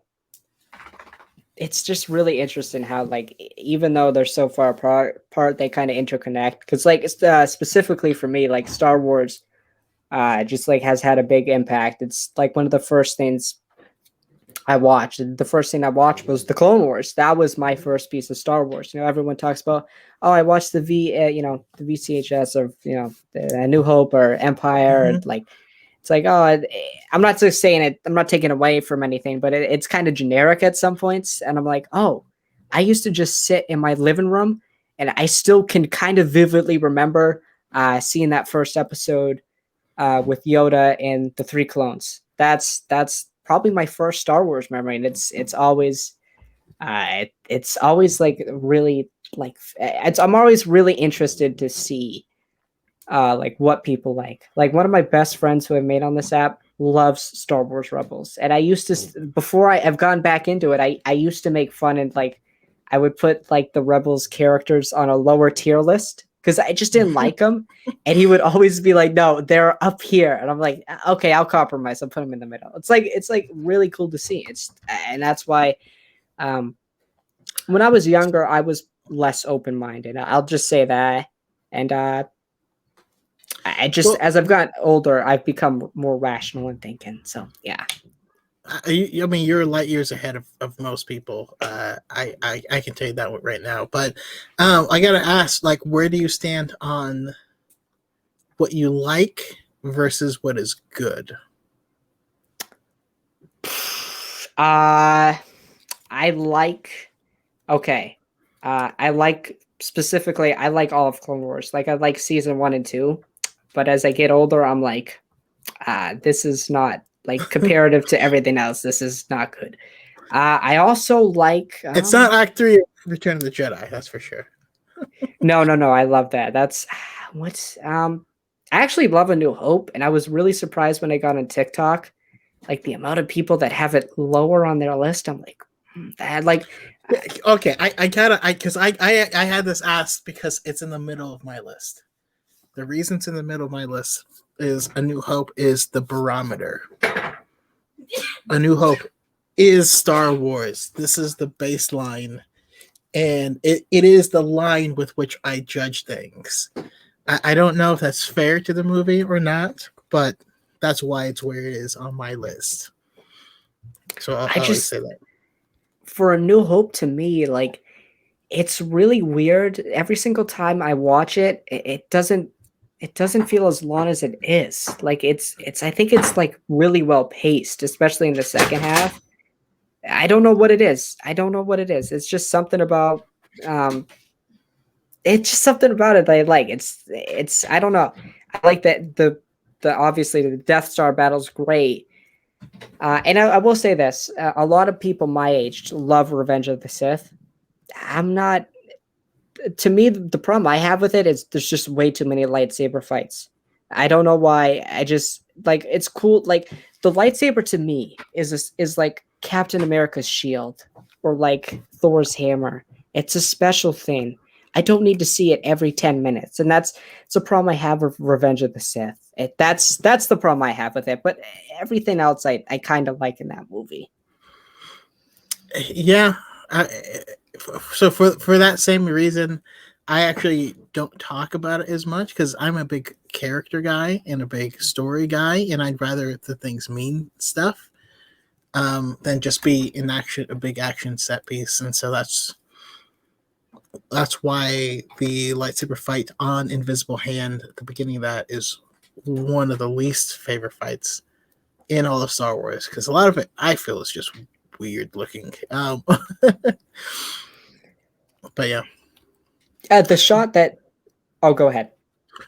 it's just really interesting how like even though they're so far apart they kind of interconnect because like specifically for me like Star Wars just like has had a big impact. It's like one of the first things I watched. The first thing I watched was the Clone Wars. That was my first piece of Star Wars. Everyone talks about, oh, I watched the VCHS of the New Hope or Empire, Mm-hmm. and like it's like, oh, I'm not just saying it. I'm not taking away from anything, but it's kind of generic at some points. And I'm like, oh, I used to just sit in my living room, and I still can kind of vividly remember seeing that first episode with Yoda and the three clones. That's probably my first Star Wars memory, and it's always like really like I'm always really interested to see like what people like. Like one of my best friends who I made on this app loves Star Wars Rebels, and I used to before I've gone back into it, I used to make fun and like I would put like the Rebels characters on a lower tier list because I just didn't like them, and he would always be like, "No, they're up here," and I'm like, "Okay, I'll compromise. I'll put them in the middle." It's like really cool to see. And that's why um, when I was younger, I was less open minded. I'll just say that, and I just Well, as I've gotten older, I've become more rational in thinking. So yeah. I mean, you're light years ahead of most people. I can tell you that right now. But I gotta ask, like, where do you stand on what you like versus what is good? I like okay. I like specifically I like all of Clone Wars. Like I like season 1 and 2. But as I get older, I'm like, this is not like comparative to everything else, this is not good. I also like It's not Act 3 of Return of the Jedi, that's for sure. no, I love that. That's what's I actually love A New Hope, and I was really surprised when I got on TikTok, like the amount of people that have it lower on their list. I'm like, that like Okay, I gotta because I had this asked because it's in the middle of my list. The reason it's in the middle of my list is A New Hope is the barometer. A New Hope is Star Wars. This is the baseline, and it is the line with which I judge things. I don't know if that's fair to the movie or not, but that's why it's where it is on my list. So I I'll always just say that. for A New Hope to me, like it's really weird. Every single time I watch it, it doesn't feel as long as it is. Like it's I think it's like really well paced, especially in the second half. I don't know what it is. I don't know what it is. Um it's just something about it that I like. It's I don't know. I like that the obviously the Death Star battle's great. And I will say this: a lot of people my age love Revenge of the Sith. I'm not. To me, the problem I have with it is there's just way too many lightsaber fights. I don't know why. I just like it's cool. Like the lightsaber to me is like Captain America's shield or like Thor's hammer. It's a special thing. I don't need to see it every 10 minutes. And it's a problem I have with Revenge of the Sith. That's the problem I have with it. But everything else I kind of like in that movie. Yeah. I, so for that same reason, I actually don't talk about it as much because I'm a big character guy and a big story guy, and I'd rather the things mean stuff than just be in action, a big action set piece. And so that's why the lightsaber fight on Invisible Hand at the beginning of that is one of the least favorite fights in all of Star Wars, because a lot of it I feel is just weird looking. But yeah, The shot that oh, go ahead.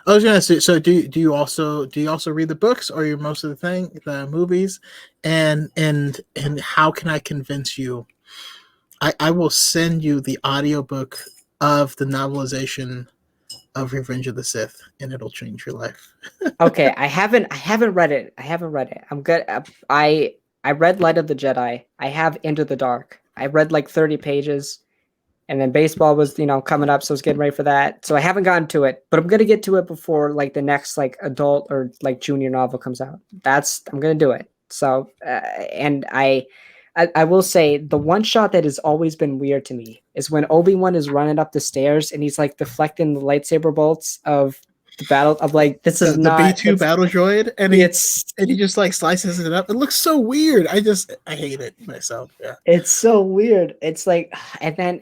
I was gonna say. So do you also read the books, or you most of the movies, and how can I convince you? I will send you the audiobook of the novelization of Revenge of the Sith, and it'll change your life. Okay, I haven't read it. I haven't read it. I'm good. I read Light of the Jedi. I have Into the Dark. I read like 30 pages, and then baseball was coming up, so I was getting ready for that. So I haven't gotten to it, but I'm gonna get to it before like the next like adult or like junior novel comes out. I'm gonna do it. So and I will say the one shot that has always been weird to me is when Obi-Wan is running up the stairs and he's like deflecting the lightsaber bolts of the battle of like this is The not B2 battle droid, and it's he just like slices it up. It looks so weird. I hate it myself. Yeah. it's so weird. It's like and then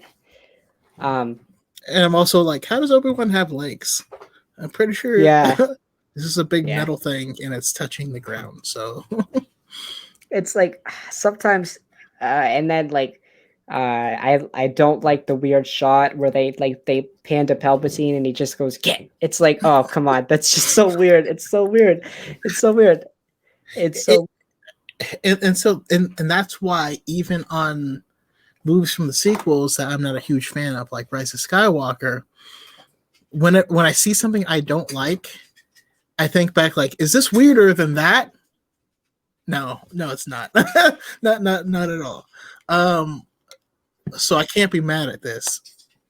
um And I'm also like, how does Obi-Wan have legs? I'm pretty sure yeah, this is a big yeah. metal thing and it's touching the ground. So It's like sometimes and then like I don't like the weird shot where they pan to Palpatine and he just goes get. It's like, oh come on, that's just so weird. It's so weird. It's so weird. It's it, so and that's why even on movies from the sequels that I'm not a huge fan of, like Rise of Skywalker, when I see something I don't like, I think back like, is this weirder than that? No, it's not. Not at all. So I can't be mad at this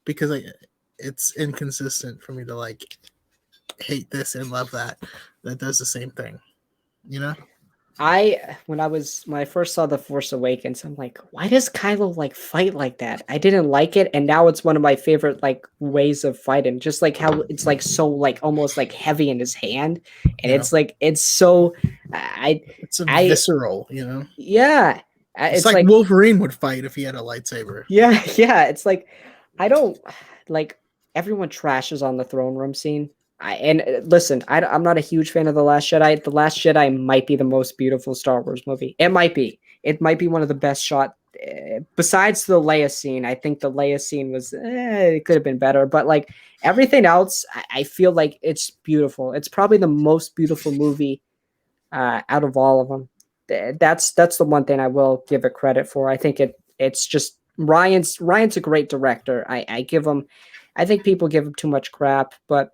because it's inconsistent for me to like hate this and love that. That does the same thing, you know? when I first saw The Force Awakens, I'm like, why does Kylo like fight like that? I didn't like it, and now it's one of my favorite like ways of fighting. Just like how it's like so like almost like heavy in his hand, and Yeah. it's like it's so I It's a I visceral, you know? yeah, It's it's like like Wolverine would fight if he had a lightsaber. yeah, yeah. It's like I don't like everyone trashes on the throne room scene. Listen, I'm not a huge fan of The Last Jedi. The Last Jedi might be the most beautiful Star Wars movie. It might be. It might be one of the best shot. Besides the Leia scene, I think the Leia scene was it could have been better, but like everything else, I feel like it's beautiful. It's probably the most beautiful movie out of all of them. That's the one thing I will give it credit for. I think it's just Ryan's a great director. I give him. I think people give him too much crap, but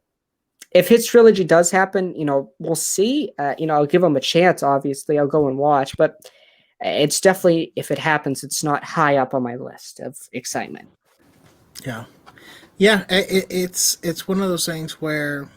if his trilogy does happen, we'll see. I'll give him a chance. Obviously, I'll go and watch, but it's definitely if it happens, it's not high up on my list of excitement. Yeah. Yeah, it's one of those things where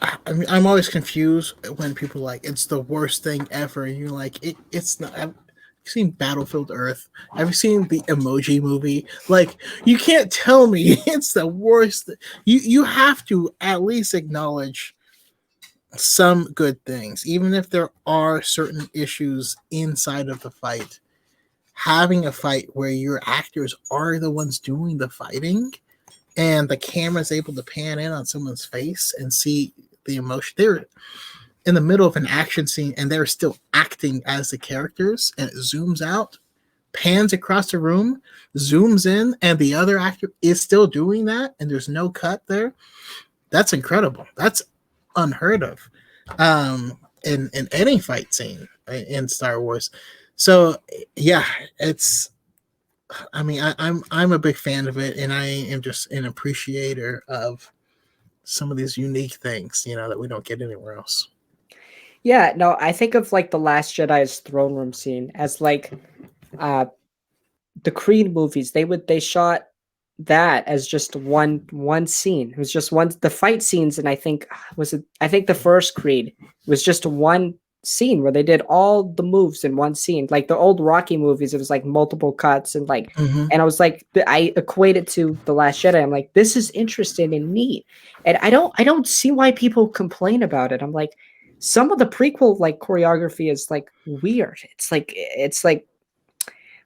I mean, I'm always confused when people are like it's the worst thing ever, and you're like it's not. Have you seen Battlefield Earth? Have you seen the Emoji Movie? Like you can't tell me it's the worst. You have to at least acknowledge some good things, even if there are certain issues inside of the fight. Having a fight where your actors are the ones doing the fighting and the camera's able to pan in on someone's face and see the emotion. They're in the middle of an action scene and they're still acting as the characters, and it zooms out, pans across the room, zooms in, and the other actor is still doing that, and there's no cut there. That's incredible. That's unheard of in any fight scene in Star Wars. So yeah, it's I mean, I'm a big fan of it, and I am just an appreciator of some of these unique things, that we don't get anywhere else. Yeah, no, I think of like the Last Jedi's throne room scene as like the Creed movies, they shot that as just one scene. It was just one the fight scenes, and I think the first Creed was just one scene where they did all the moves in one scene. Like the old Rocky movies, it was like multiple cuts and like Hmm. and I was like I equate it to The Last Jedi. I'm like, this is interesting and neat. And I don't see why people complain about it. I'm like, some of the prequel like choreography is like weird. It's like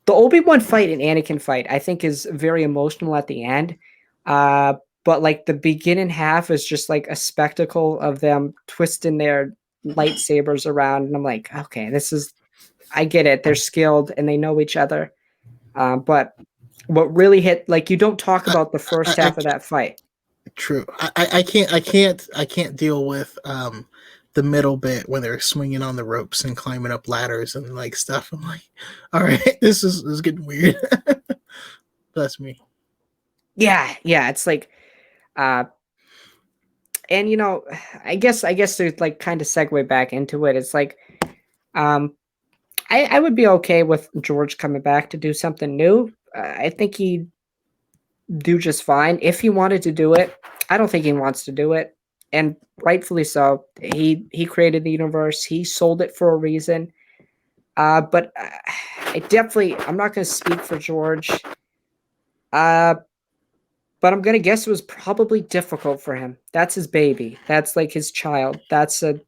the Obi-Wan fight and Anakin fight, I think, is very emotional at the end. But like the beginning half is just like a spectacle of them twisting their lightsabers around. And I'm like, okay, I get it. They're skilled and they know each other. But what really hit, like, you don't talk I, about the first I half of that fight. True. I can't deal with the middle bit when they're swinging on the ropes and climbing up ladders and like stuff. I'm like, all right, this is getting weird. That's me. Yeah, yeah. It's like, uh, and I guess to like kind of segue back into it, it's like, um, I would be okay with George coming back to do something new. I think he'd do just fine if he wanted to do it. I don't think he wants to do it, and rightfully so. He created the universe. He sold it for a reason. But I'm not going to speak for George. Uh, but I'm going to guess it was probably difficult for him. That's his baby. That's like his child. That's a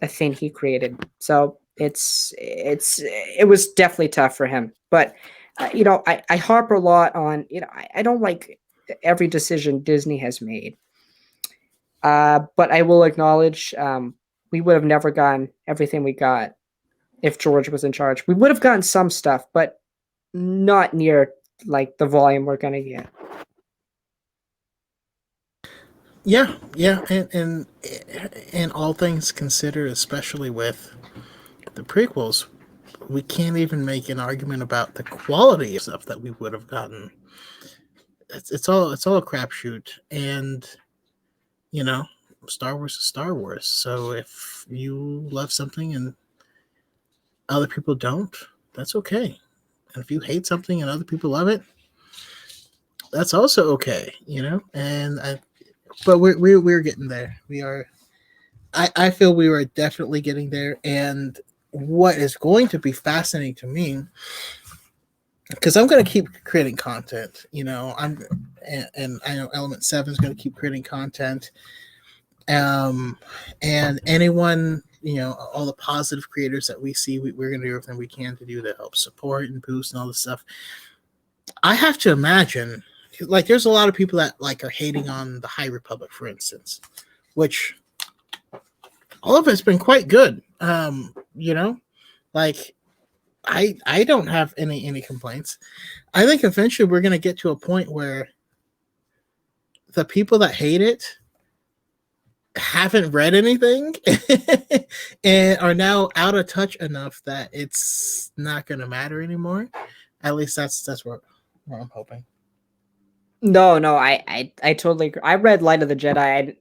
thing he created. So it was definitely tough for him. But I harp a lot on I don't like every decision Disney has made. But I will acknowledge we would have never gotten everything we got if George was in charge. We would have gotten some stuff, but not near like the volume we're gonna get. Yeah, yeah, and all things considered, especially with the prequels, we can't even make an argument about the quality of stuff that we would have gotten. It's all a crapshoot, and you know, Star Wars is Star Wars. So if you love something and other people don't, that's okay. And if you hate something and other people love it, that's also okay. But we're getting there. We are. I feel we are definitely getting there, and what is going to be fascinating to me, because I'm going to keep creating content. And I know Element 7 is going to keep creating content. And anyone, all the positive creators that we see, we're going to do everything we can to do to help support and boost and all this stuff. I have to imagine, like, there's a lot of people that like are hating on the High Republic, for instance, which all of it's been quite good. Like I don't have any complaints. I think eventually we're going to get to a point where the people that hate it haven't read anything and are now out of touch enough that it's not going to matter anymore. At least that's where I'm hoping. No, I totally agree. I read Light of the Jedi.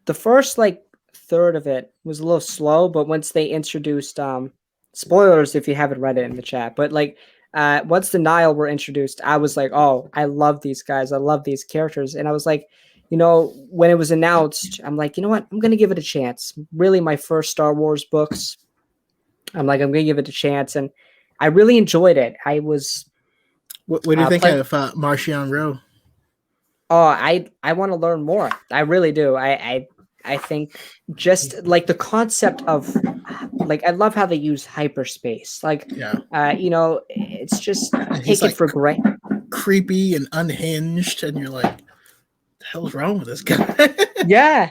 The first like third of it was a little slow, but once they introduced spoilers if you haven't read it in the chat, but like once the Nile were introduced, I was like, oh, I love these guys. I love these characters. And I was like, when it was announced, I'm like, you know what? I'm going to give it a chance. Really, my first Star Wars books. I'm like, I'm going to give it a chance. And I really enjoyed it. I was What do you think playing. of Martian Rowe? Oh, I want to learn more. I really do. I think just like the concept of like I love how they use hyperspace. Like Yeah, it's just and he's taken like for granted. creepy and unhinged, and you're like, the hell's wrong with this guy? Yeah.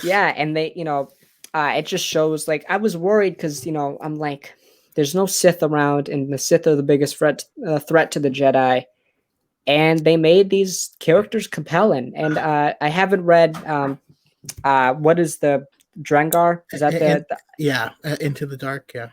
Yeah, and it just shows like I was worried cuz I'm like there's no Sith around and the Sith are the biggest threat to the Jedi, and they made these characters compelling. And I haven't read what is the Drengar? Is that and the yeah, Into the Dark. Yeah,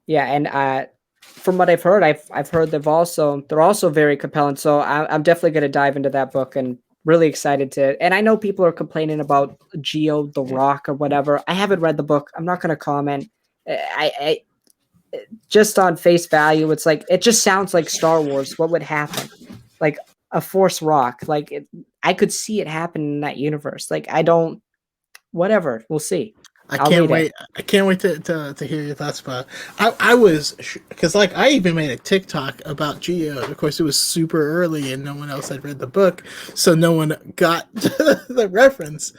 yeah? And from what I've heard, I've heard they're also very compelling. So I'm definitely going to dive into that book and really excited to. And I know people are complaining about Geo the Rock or whatever. I haven't read the book. I'm not going to comment. I just on face value, it's like it just sounds like Star Wars. What would happen? Like a Force rock. Like I could see it happen in that universe. Like I don't. Whatever. We'll see. I I'll can't read it. wait. I can't wait to hear your thoughts about. I was because like I even made a TikTok about Geo. Of course, it was super early and no one else had read the book, so no one got the reference.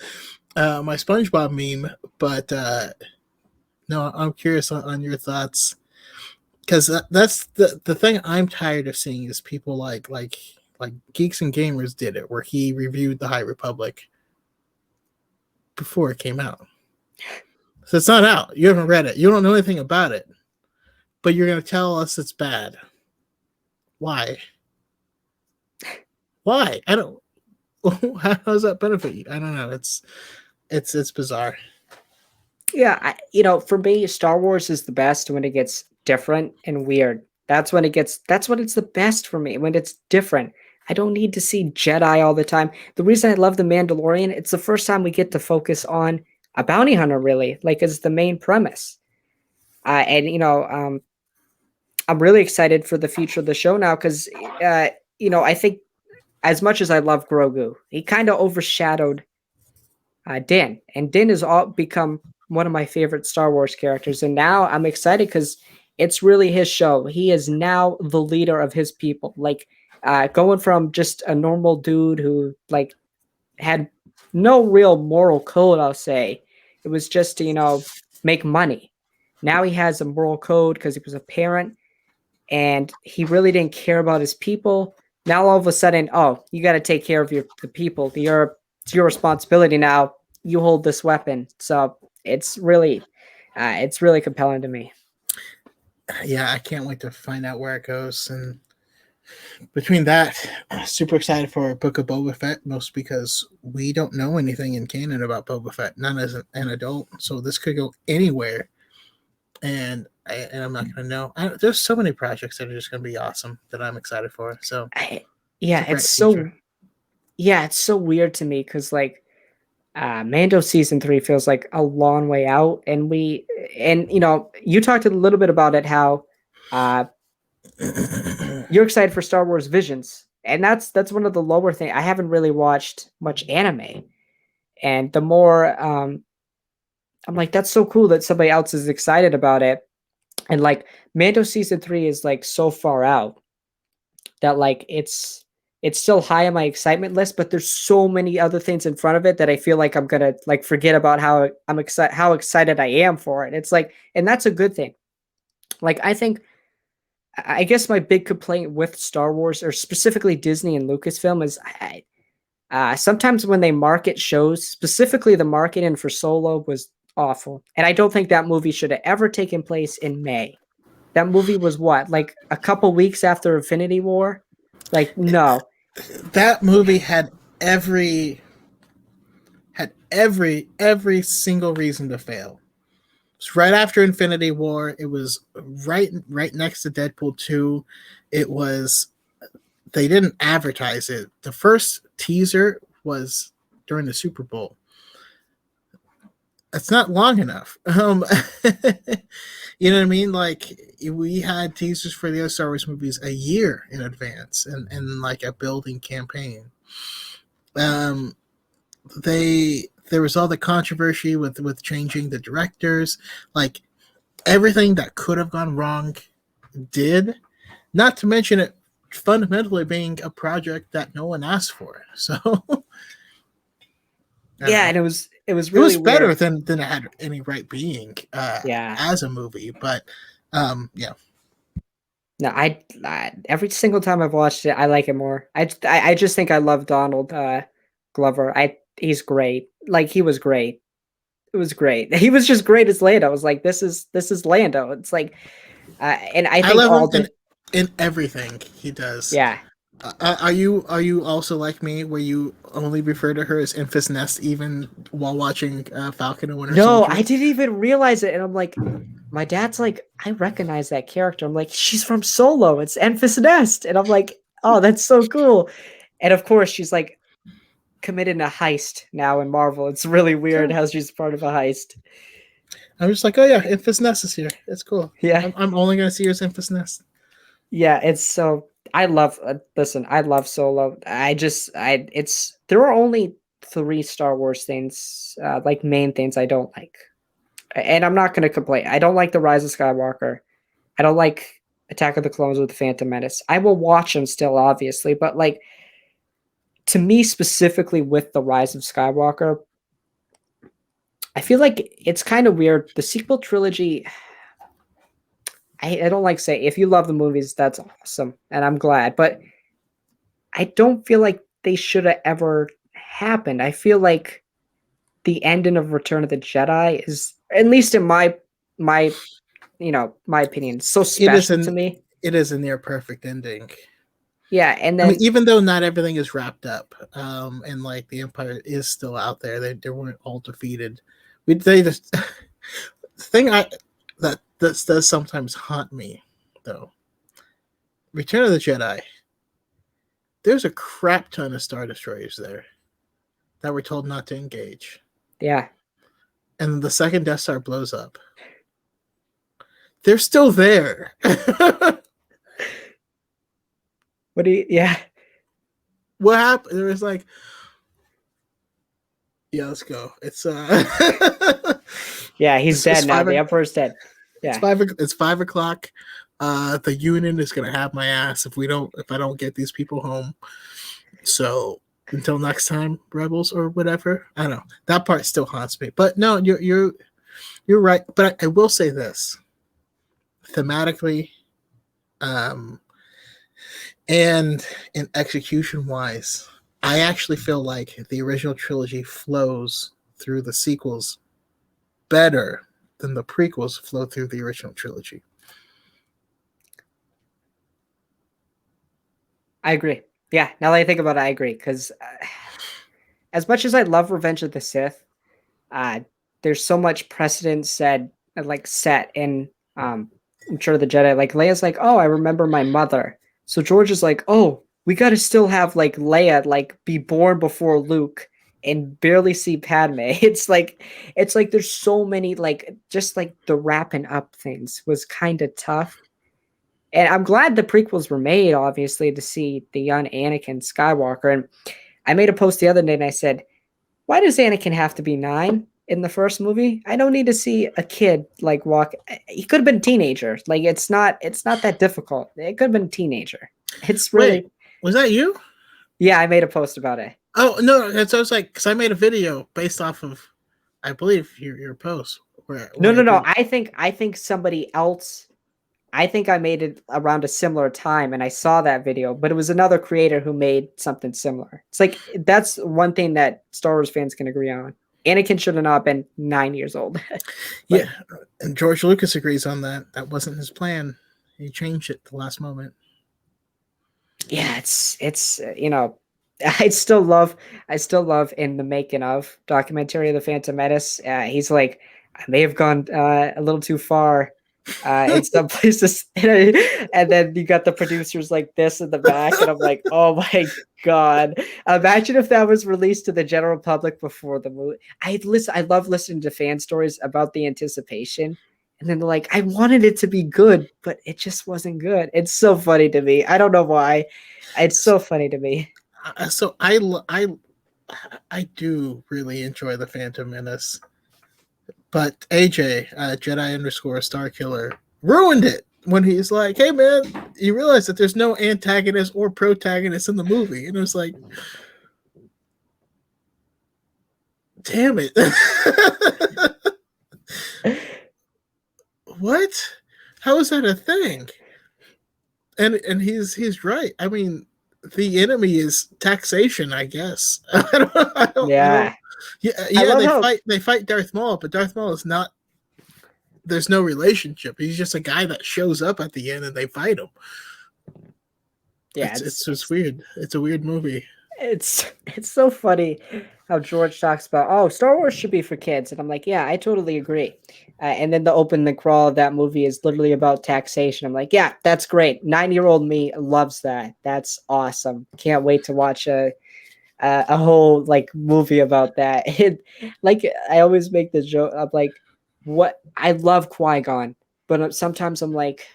My SpongeBob meme, but no, I'm curious on your thoughts because that's the thing I'm tired of seeing is people like Geeks and Gamers did it, where he reviewed the High Republic before it came out. So it's not out. You haven't read it. You don't know anything about it, but you're going to tell us it's bad. Why? Why? I don't. How does that benefit you? I don't know. It's bizarre. Yeah, for me, Star Wars is the best when it gets different and weird. That's when it's the best for me, when it's different. I don't need to see Jedi all the time. The reason I love The Mandalorian, it's the first time we get to focus on a bounty hunter, really, like as the main premise. And I'm really excited for the future of the show now because, I think as much as I love Grogu, he kind of overshadowed Din, and Din has all become one of my favorite Star Wars characters. And now I'm excited because it's really his show. He is now the leader of his people. Like going from just a normal dude who like had no real moral code, I'll say. It was just to, make money. Now he has a moral code because he was a parent and he really didn't care about his people. Now all of a sudden, oh, you got to take care of the people. It's your responsibility now. You hold this weapon. So it's really compelling to me. Yeah, I can't wait to find out where it goes. And between that, super excited for Book of Boba Fett, most because we don't know anything in canon about Boba Fett, none as an adult. So this could go anywhere. And I'm not going to know. There's so many projects that are just going to be awesome that I'm excited for. So it's so weird to me because like Mando season 3 feels like a long way out, and you talked a little bit about it how uh, you're excited for Star Wars Visions, and that's one of the lower things. I haven't really watched much anime, and the more I'm like, that's so cool that somebody else is excited about it. And like Mando season 3 is like so far out that like it's still high on my excitement list, but there's so many other things in front of it that I feel like I'm gonna like forget about how excited I am for it. It's like, and that's a good thing. Like I guess my big complaint with Star Wars or specifically Disney and Lucasfilm is sometimes when they market shows, specifically the marketing for Solo was awful. And I don't think that movie should have ever taken place in May. That movie was what, like a couple weeks after Infinity War? Like, no. That movie had every single reason to fail. It's right after Infinity War. It was right next to Deadpool 2. It was they didn't advertise it. The first teaser was during the Super Bowl. It's not long enough. You know what I mean? Like we had teasers for the other Star Wars movies a year in advance, and like a building campaign. There was all the controversy with changing the directors. Like everything that could have gone wrong did. Not to mention it fundamentally being a project that no one asked for. So yeah, and it was really better weird. than it had any right being Yeah. as a movie. But yeah, No, I every single time I've watched it, I like it more. I just think I love Donald Glover. He's great. Like he was great. It was great. He was just great as Lando. I was like, this is Lando. It's like, and I I think love all him the in everything he does. yeah. Are you also like me, where you only refer to her as Enfys Nest even while watching Falcon and Winter No, Soldier? I didn't even realize it, and I'm like, my dad's like, I recognize that character. I'm like, she's from Solo. It's Enfys Nest, and I'm like, oh, that's so cool. And of course, she's like committed in a heist now in Marvel. It's really weird Yeah. how she's part of a heist. I'm just like, oh yeah, Infus Nest is here. It's cool. Yeah. I'm only gonna see her as Infus Nest. Yeah, it's so I love listen, I love Solo. It's there are only three Star Wars things, like main things I don't like. And I'm not gonna complain. I don't like The Rise of Skywalker. I don't like Attack of the Clones with the Phantom Menace. I will watch them still, obviously, but like to me specifically with The Rise of Skywalker, I feel like it's kind of weird. The sequel trilogy, I don't like say if you love the movies, that's awesome, and I'm glad, but I don't feel like they should have ever happened. I feel like the ending of Return of the Jedi is, at least in my my opinion, so It is special to an me. it is a near perfect ending. Yeah, and I mean, then even though not everything is wrapped up, and like the Empire is still out there, they weren't all defeated. They just the thing that does sometimes haunt me though. Return of the Jedi. There's a crap ton of Star Destroyers there that we're told not to engage, yeah, and the second Death Star blows up. They're still there. what do you? Yeah, What happened? There was like, yeah, let's go. It's yeah, he's it's dead now. five. The Emperor's dead. It's Yeah, 5. It's 5 o'clock. The Union is gonna have my ass if I don't get these people home. So until next time, rebels or whatever. I don't know. That part still haunts me. But no, you're right. But I will say this thematically, um, and in execution wise, I actually feel like the original trilogy flows through the sequels better than the prequels flow through the original trilogy. I agree. Yeah, now that I think about it, I agree because as much as I love Revenge of the Sith, uh, there's so much precedent set in Return of the Jedi. Like Leia's like, oh, I remember my mother. So George is like, oh, we got to still have like Leia like be born before Luke and barely see Padme. It's like there's so many like just like the wrapping up things was kind of tough. And I'm glad the prequels were made, obviously, to see the young Anakin Skywalker. And I made a post the other day and I said, why does Anakin have to be 9 in the first movie? I don't need to see a kid like walk. He could have been a teenager. Like it's not that difficult. It could have been a teenager. It's Wait, really was that you? yeah. I made a post about it. Oh no, that's I was like, because I made a video based off of, I believe your post No, where I no, no. agree. I think somebody else. I think I made it around a similar time, and I saw that video, but it was another creator who made something similar. It's like that's one thing that Star Wars fans can agree on. Anakin should have not been 9 years old. Yeah, But and George Lucas agrees on that. That wasn't his plan. He changed it at the last moment. yeah, it's I still love in the making of documentary of the Phantom Menace. He's like, I may have gone a little too far in some places, and then you got the producers like this in the back, and I'm like, oh my god! Imagine if that was released to the general public before the movie. I love listening to fan stories about the anticipation. And then they're like, I wanted it to be good, but it just wasn't good. It's so funny to me. I don't know why. It's so funny to me. So I do really enjoy the Phantom Menace, but AJ Jedi underscore Star Killer ruined it when he's like, "Hey man, you realize that there's no antagonist or protagonist in the movie," and it was like, "Damn it." What? How is that a thing? And he's right. I mean, the enemy is taxation, I guess. I don't. Yeah. Yeah, I yeah. love how They fight Darth Maul, but Darth Maul is not. There's no relationship. He's just a guy that shows up at the end, and they fight him. yeah, It's just weird. It's a weird movie. it's so funny how George talks about, oh, Star Wars should be for kids, and I'm like, yeah, I totally agree. And then the open the crawl of that movie is literally about taxation. I'm like, yeah, that's great. 9-year-old me loves that. That's awesome. Can't wait to watch a whole like movie about that. Like I always make the joke of like what I love Qui-Gon, but sometimes I'm like,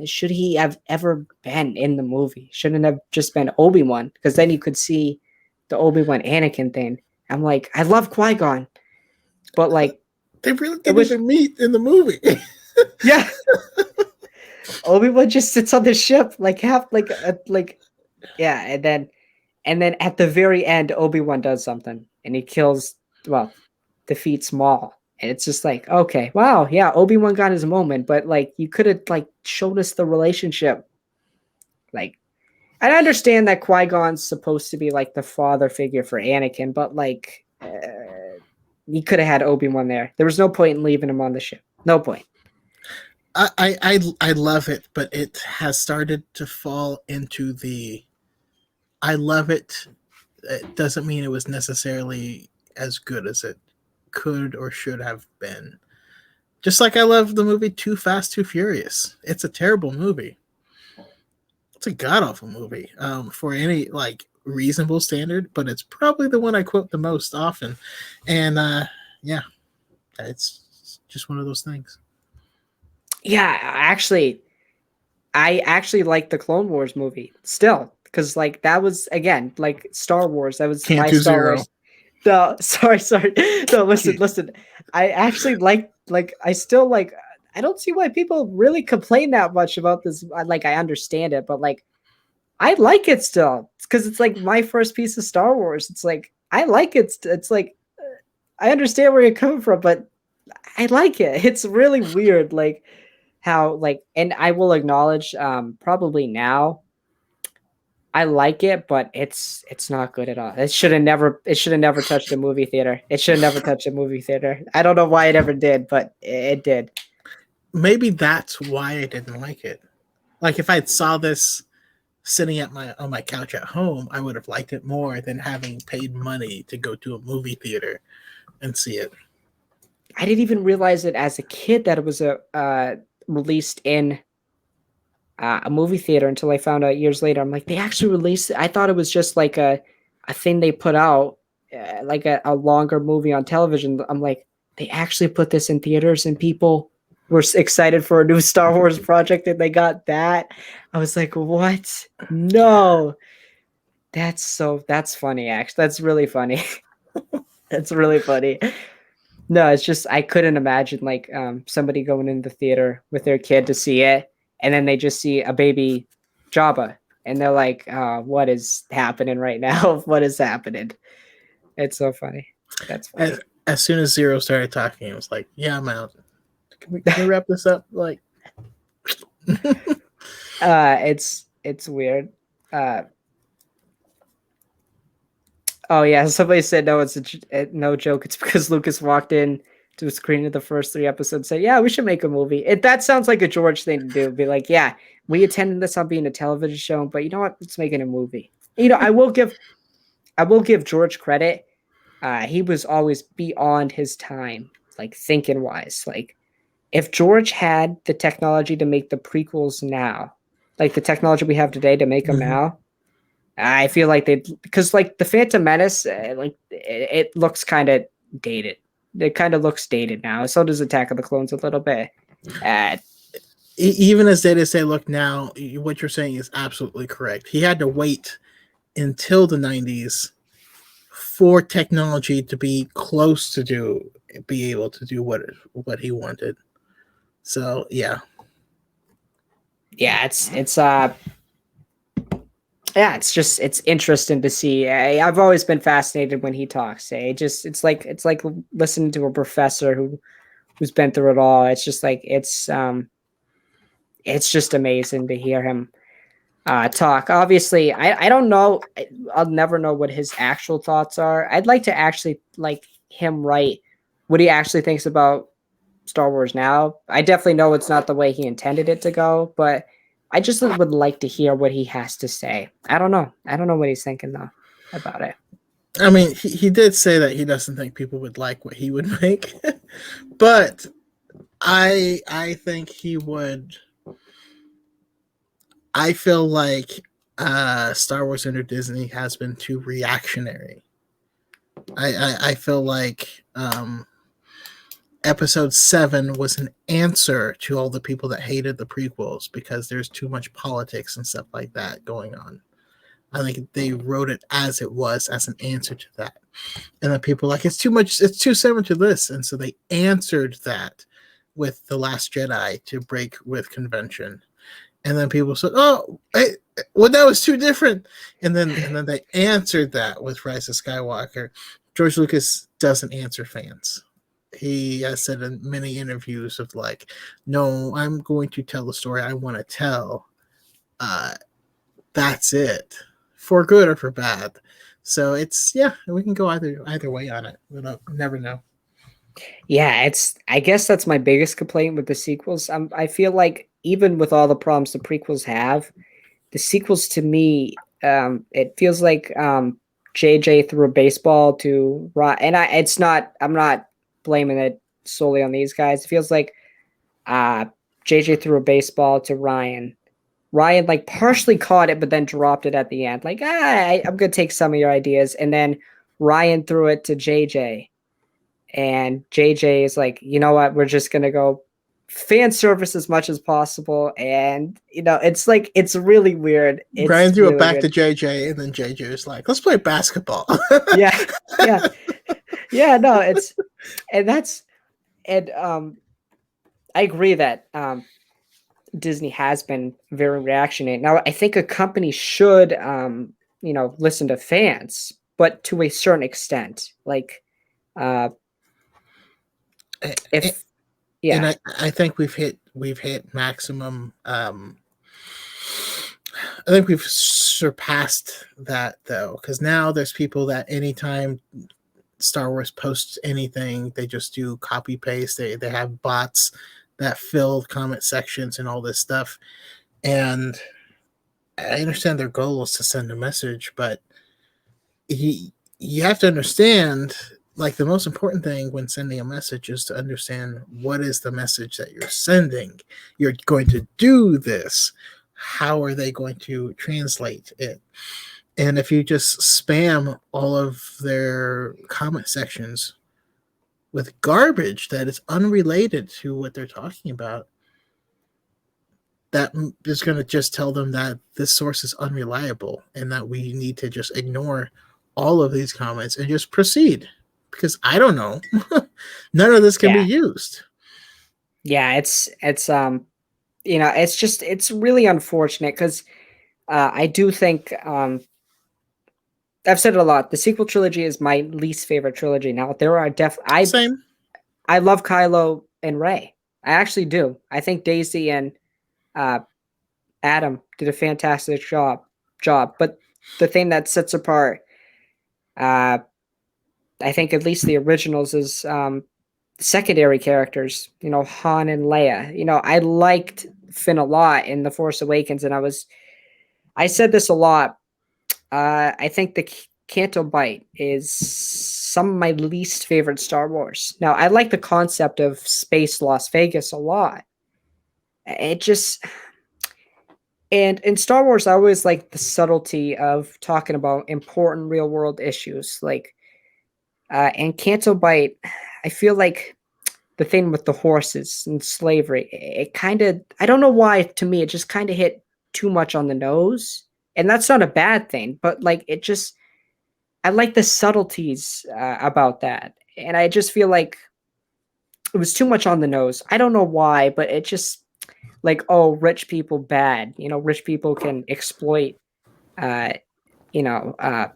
should he have ever been in the movie? Shouldn't have just been Obi-Wan, because then you could see the Obi-Wan Anakin thing. I'm like, I love Qui-Gon, but like They really it didn't was even meet in the movie. yeah. Obi-Wan just sits on the ship like half like yeah, and then at the very end, Obi-Wan does something and he kills, well, defeats Maul. And it's just like, okay, wow, yeah, Obi-Wan got his moment, but like you could have like shown us the relationship. Like, I understand that Qui-Gon's supposed to be like the father figure for Anakin, but like you could have had Obi-Wan there. There was no point in leaving him on the ship. No point. I love it, but it has started to fall into the I love it. It doesn't mean it was necessarily as good as it could or should have been. Just like I love the movie Too Fast, Too Furious. It's a terrible movie. It's a god awful movie for any like reasonable standard, but it's probably the one I quote the most often. And yeah, it's just one of those things. Yeah, I actually like the Clone Wars movie still, because like that was again like Star Wars. That was Can't my do Star zero. Wars. No, sorry. No, listen. I actually like I still like. I don't see why people really complain that much about this. Like I understand it, but like I like it still because it's like my first piece of Star Wars. It's like I like it. It's like I understand where you're coming from, but I like it. It's really weird, like how like, and I will acknowledge, probably now I like it, but it's not good at all. It should have never touched a movie theater. It should have never touched a movie theater. I don't know why it ever did, but it did. Maybe that's why I didn't like it. Like if I saw this sitting at my on my couch at home, I would have liked it more than having paid money to go to a movie theater and see it. I didn't even realize it as a kid that it was a released in a movie theater until I found out years later. I'm like, they actually released it. I thought it was just like a thing they put out, like a longer movie on television. I'm like, they actually put this in theaters and people were excited for a new Star Wars project and they got that. I was like, what? No. That's funny, actually. That's really funny. That's really funny. No, it's just I couldn't imagine like somebody going in the theater with their kid to see it, and then they just see a baby Jabba, and they're like, "What is happening right now? What is happening?" It's so funny. That's As, funny. as soon as Zero started talking, I was like, "Yeah, I'm out. Can we wrap this up?" Like, It's weird. Uh, oh yeah, somebody said no. It's no joke. It's because Lucas walked in to a screen of the first 3 episodes and said, "Yeah, we should make a movie." That sounds like a George thing to do. Be like, "Yeah, we intended this on being a television show, but you know what? Let's make it a movie." I will give George credit. He was always beyond his time, like thinking wise. Like if George had the technology to make the prequels now, like the technology we have today to make them mhm. now, I feel like they, because like the Phantom Menace, like it looks kind of dated. It kind of looks dated now. So does Attack of the Clones a little bit. Uh, Even as they say, look now, what you're saying is absolutely correct. He had to wait until the '90s for technology to be close to be able to do what he wanted. So yeah, yeah, it's interesting to see. I've always been fascinated when he talks. It's like listening to a professor who's been through it all. It's just like it's just amazing to hear him talk. Obviously, I don't know. I'll never know what his actual thoughts are. I'd like to actually like him write what he actually thinks about Star Wars now. I definitely know it's not the way he intended it to go, but I just would like to hear what he has to say. I don't know. I don't know what he's thinking though about it. I mean, he did say that he doesn't think people would like what he would make, but I think he would. I feel like Star Wars under Disney has been too reactionary. I feel like episode 7 was an answer to all the people that hated the prequels because there's too much politics and stuff like that going on. I think they wrote it as it was, as an answer to that. And then people were like, it's too much, it's too similar to this. And so they answered that with The Last Jedi to break with convention. And then people said, oh, well, that was too different. And then they answered that with Rise of Skywalker. George Lucas doesn't answer fans. He has said in many interviews of like, no, I'm going to tell the story I want to tell. That's it, for good or for bad. So it's, yeah, we can go either way on it. We'll never know. Yeah, I guess that's my biggest complaint with the sequels. I feel like even with all the problems the prequels have, the sequels to me, it feels like JJ threw a baseball to and I'm not blaming it solely on these guys. It feels like JJ threw a baseball to Ryan. Ryan like partially caught it, but then dropped it at the end. Like, I'm gonna take some of your ideas, and then Ryan threw it to JJ, and JJ is like, you know what, we're just gonna go fan service as much as possible, and it's like it's really weird. Brian It's threw it really back weird. to JJ, and then JJ was like, let's play basketball. Yeah, yeah, yeah. No, it's and that's and I agree that Disney has been very reactionary. Now, I think a company should, listen to fans, but to a certain extent. Like, if And yeah, I think we've hit maximum. I think we've surpassed that though, because now there's people that anytime Star Wars posts anything, they just do copy paste. They have bots that fill comment sections and all this stuff. And I understand their goal is to send a message, but you have to understand, like, the most important thing when sending a message is to understand what is the message that you're sending. You're going to do this. How are they going to translate it? And if you just spam all of their comment sections with garbage that is unrelated to what they're talking about, that is going to just tell them that this source is unreliable and that we need to just ignore all of these comments and just proceed, because I don't know. None of this can be yeah, used. yeah. It's really unfortunate because I do think I've said it a lot. The sequel trilogy is my least favorite trilogy. Now there are Same. I love Kylo and Rey. I actually do. I think Daisy and uh, Adam did a fantastic job. But the thing that sets apart, uh, I think at least the originals, is secondary characters. Han and Leia. I liked Finn a lot in The Force Awakens, and I said this a lot. I think the Canto Bite is some of my least favorite Star Wars. Now, I like the concept of space Las Vegas a lot. It just And in Star Wars, I always like the subtlety of talking about important real world issues. Like, and Canto Bite, I feel like the thing with the horses and slavery, it kind of, I don't know why, to me, it just kind of hit too much on the nose. And that's not a bad thing, but like, I like the subtleties about that. And I just feel like it was too much on the nose. I don't know why, but it just, like, oh, rich people bad. Rich people can exploit, uh, you know, uh,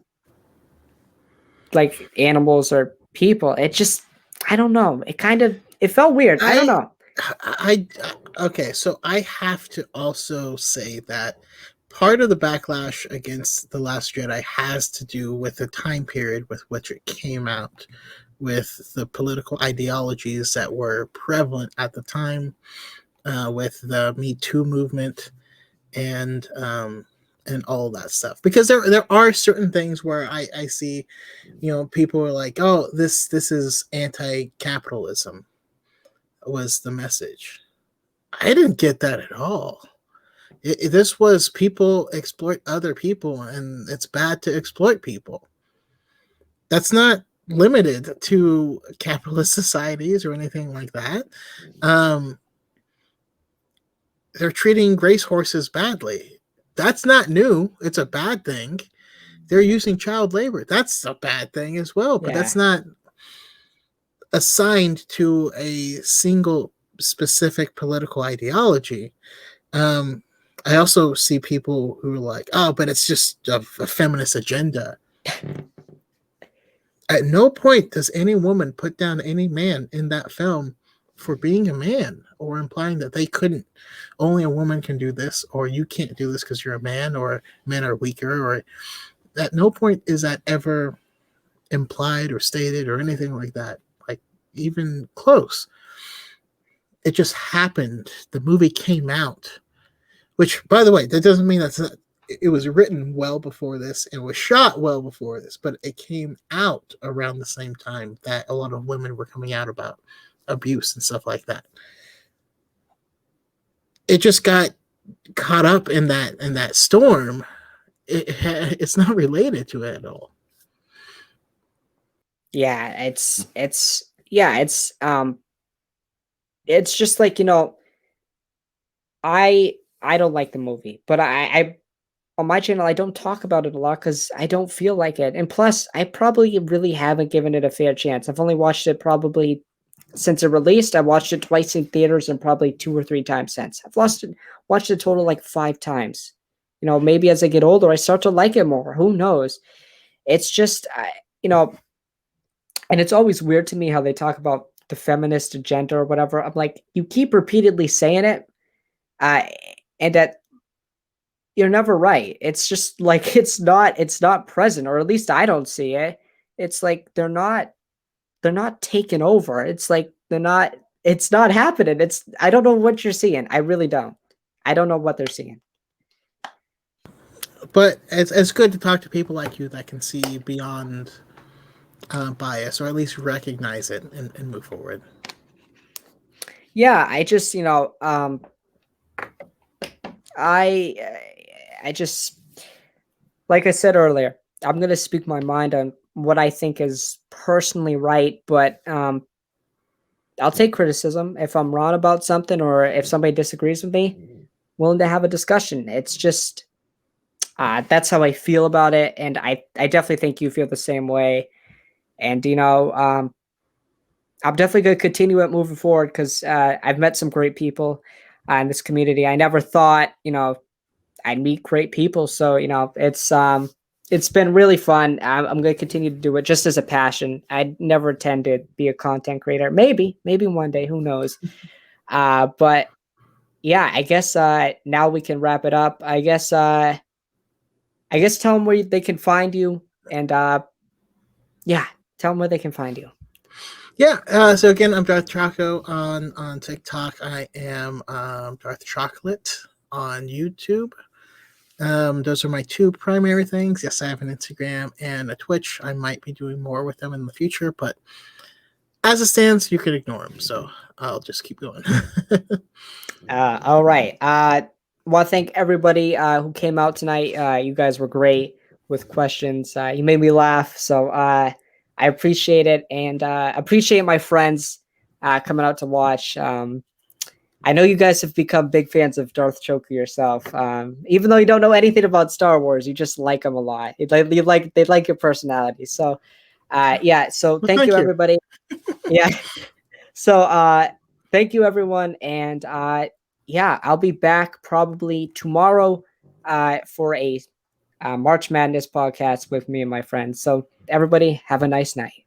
like animals or people. It just, I don't know. It felt weird. I don't I, know. I, okay, so I have to also say that part of the backlash against The Last Jedi has to do with the time period with which it came out, with the political ideologies that were prevalent at the time, with the Me Too movement, and all that stuff. Because there are certain things where I see, people are like, oh, this is anti-capitalism, was the message. I didn't get that at all. This was people exploit other people, and it's bad to exploit people. That's not limited to capitalist societies or anything like that. Um, they're treating race horses badly. That's not new. It's a bad thing. They're using child labor. That's a bad thing as well, but that's Yeah. not assigned to a single specific political ideology. Um, I also see people who are like, oh, but it's just a feminist agenda. At no point does any woman put down any man in that film for being a man or implying that they couldn't. Only a woman can do this, or you can't do this because you're a man, or men are weaker, or at no point is that ever implied or stated or anything like that. Like, even close. It just happened. The movie came out, which, by the way, that doesn't mean that's not, it was written well before this and was shot well before this, but it came out around the same time that a lot of women were coming out about abuse and stuff like that. It just got caught up in that storm. It's not related to it at all. Yeah, yeah, it's just like, I don't like the movie, but I on my channel I don't talk about it a lot because I don't feel like it. And plus, I probably really haven't given it a fair chance. I've only watched it probably since it released. I watched it twice in theaters and probably 2 or 3 times since. Watched it total like 5 times. Maybe as I get older, I start to like it more. Who knows? It's just, you know, and it's always weird to me how they talk about the feminist agenda or whatever. I'm like, you keep repeatedly saying it, uh, and that you're never right. It's just like it's not present, or at least I don't see it. It's like they're not taking over. It's like it's not happening. I don't know what you're seeing. I really don't. I don't know what they're seeing. But it's good to talk to people like you that can see beyond bias, or at least recognize it and move forward. Yeah, I just, I I just, like I said earlier, I'm gonna speak my mind on what I think is personally right, but I'll take criticism if I'm wrong about something or if somebody disagrees with me. Willing to have a discussion. It's just that's how I feel about it, and I definitely think you feel the same way. And I'm definitely going to continue it moving forward because I've met some great people in this community. I never thought I'd meet great people, so it's been really fun. I'm going to continue to do it just as a passion. I never intend to be a content creator. Maybe one day, who knows? But yeah, I guess now we can wrap it up. I guess tell them where they can find you, and yeah, tell them where they can find you. Yeah. So again, I'm Darth Choco on TikTok. I am Darth Chocolate on YouTube. Those are my two primary things. Yes, I have an Instagram and a Twitch. I might be doing more with them in the future, but as it stands, you could ignore them. So I'll just keep going. All right. Want to thank everybody who came out tonight. You guys were great with questions. You made me laugh, so I appreciate it, and appreciate my friends coming out to watch. I know you guys have become big fans of Darth Choker yourself. Even though you don't know anything about Star Wars, you just like him a lot. They like your personality. So, yeah. So Well, thank you, thank you. everybody. Yeah. So, thank you, everyone, and yeah, I'll be back probably tomorrow for a March Madness podcast with me and my friends. So, everybody, have a nice night.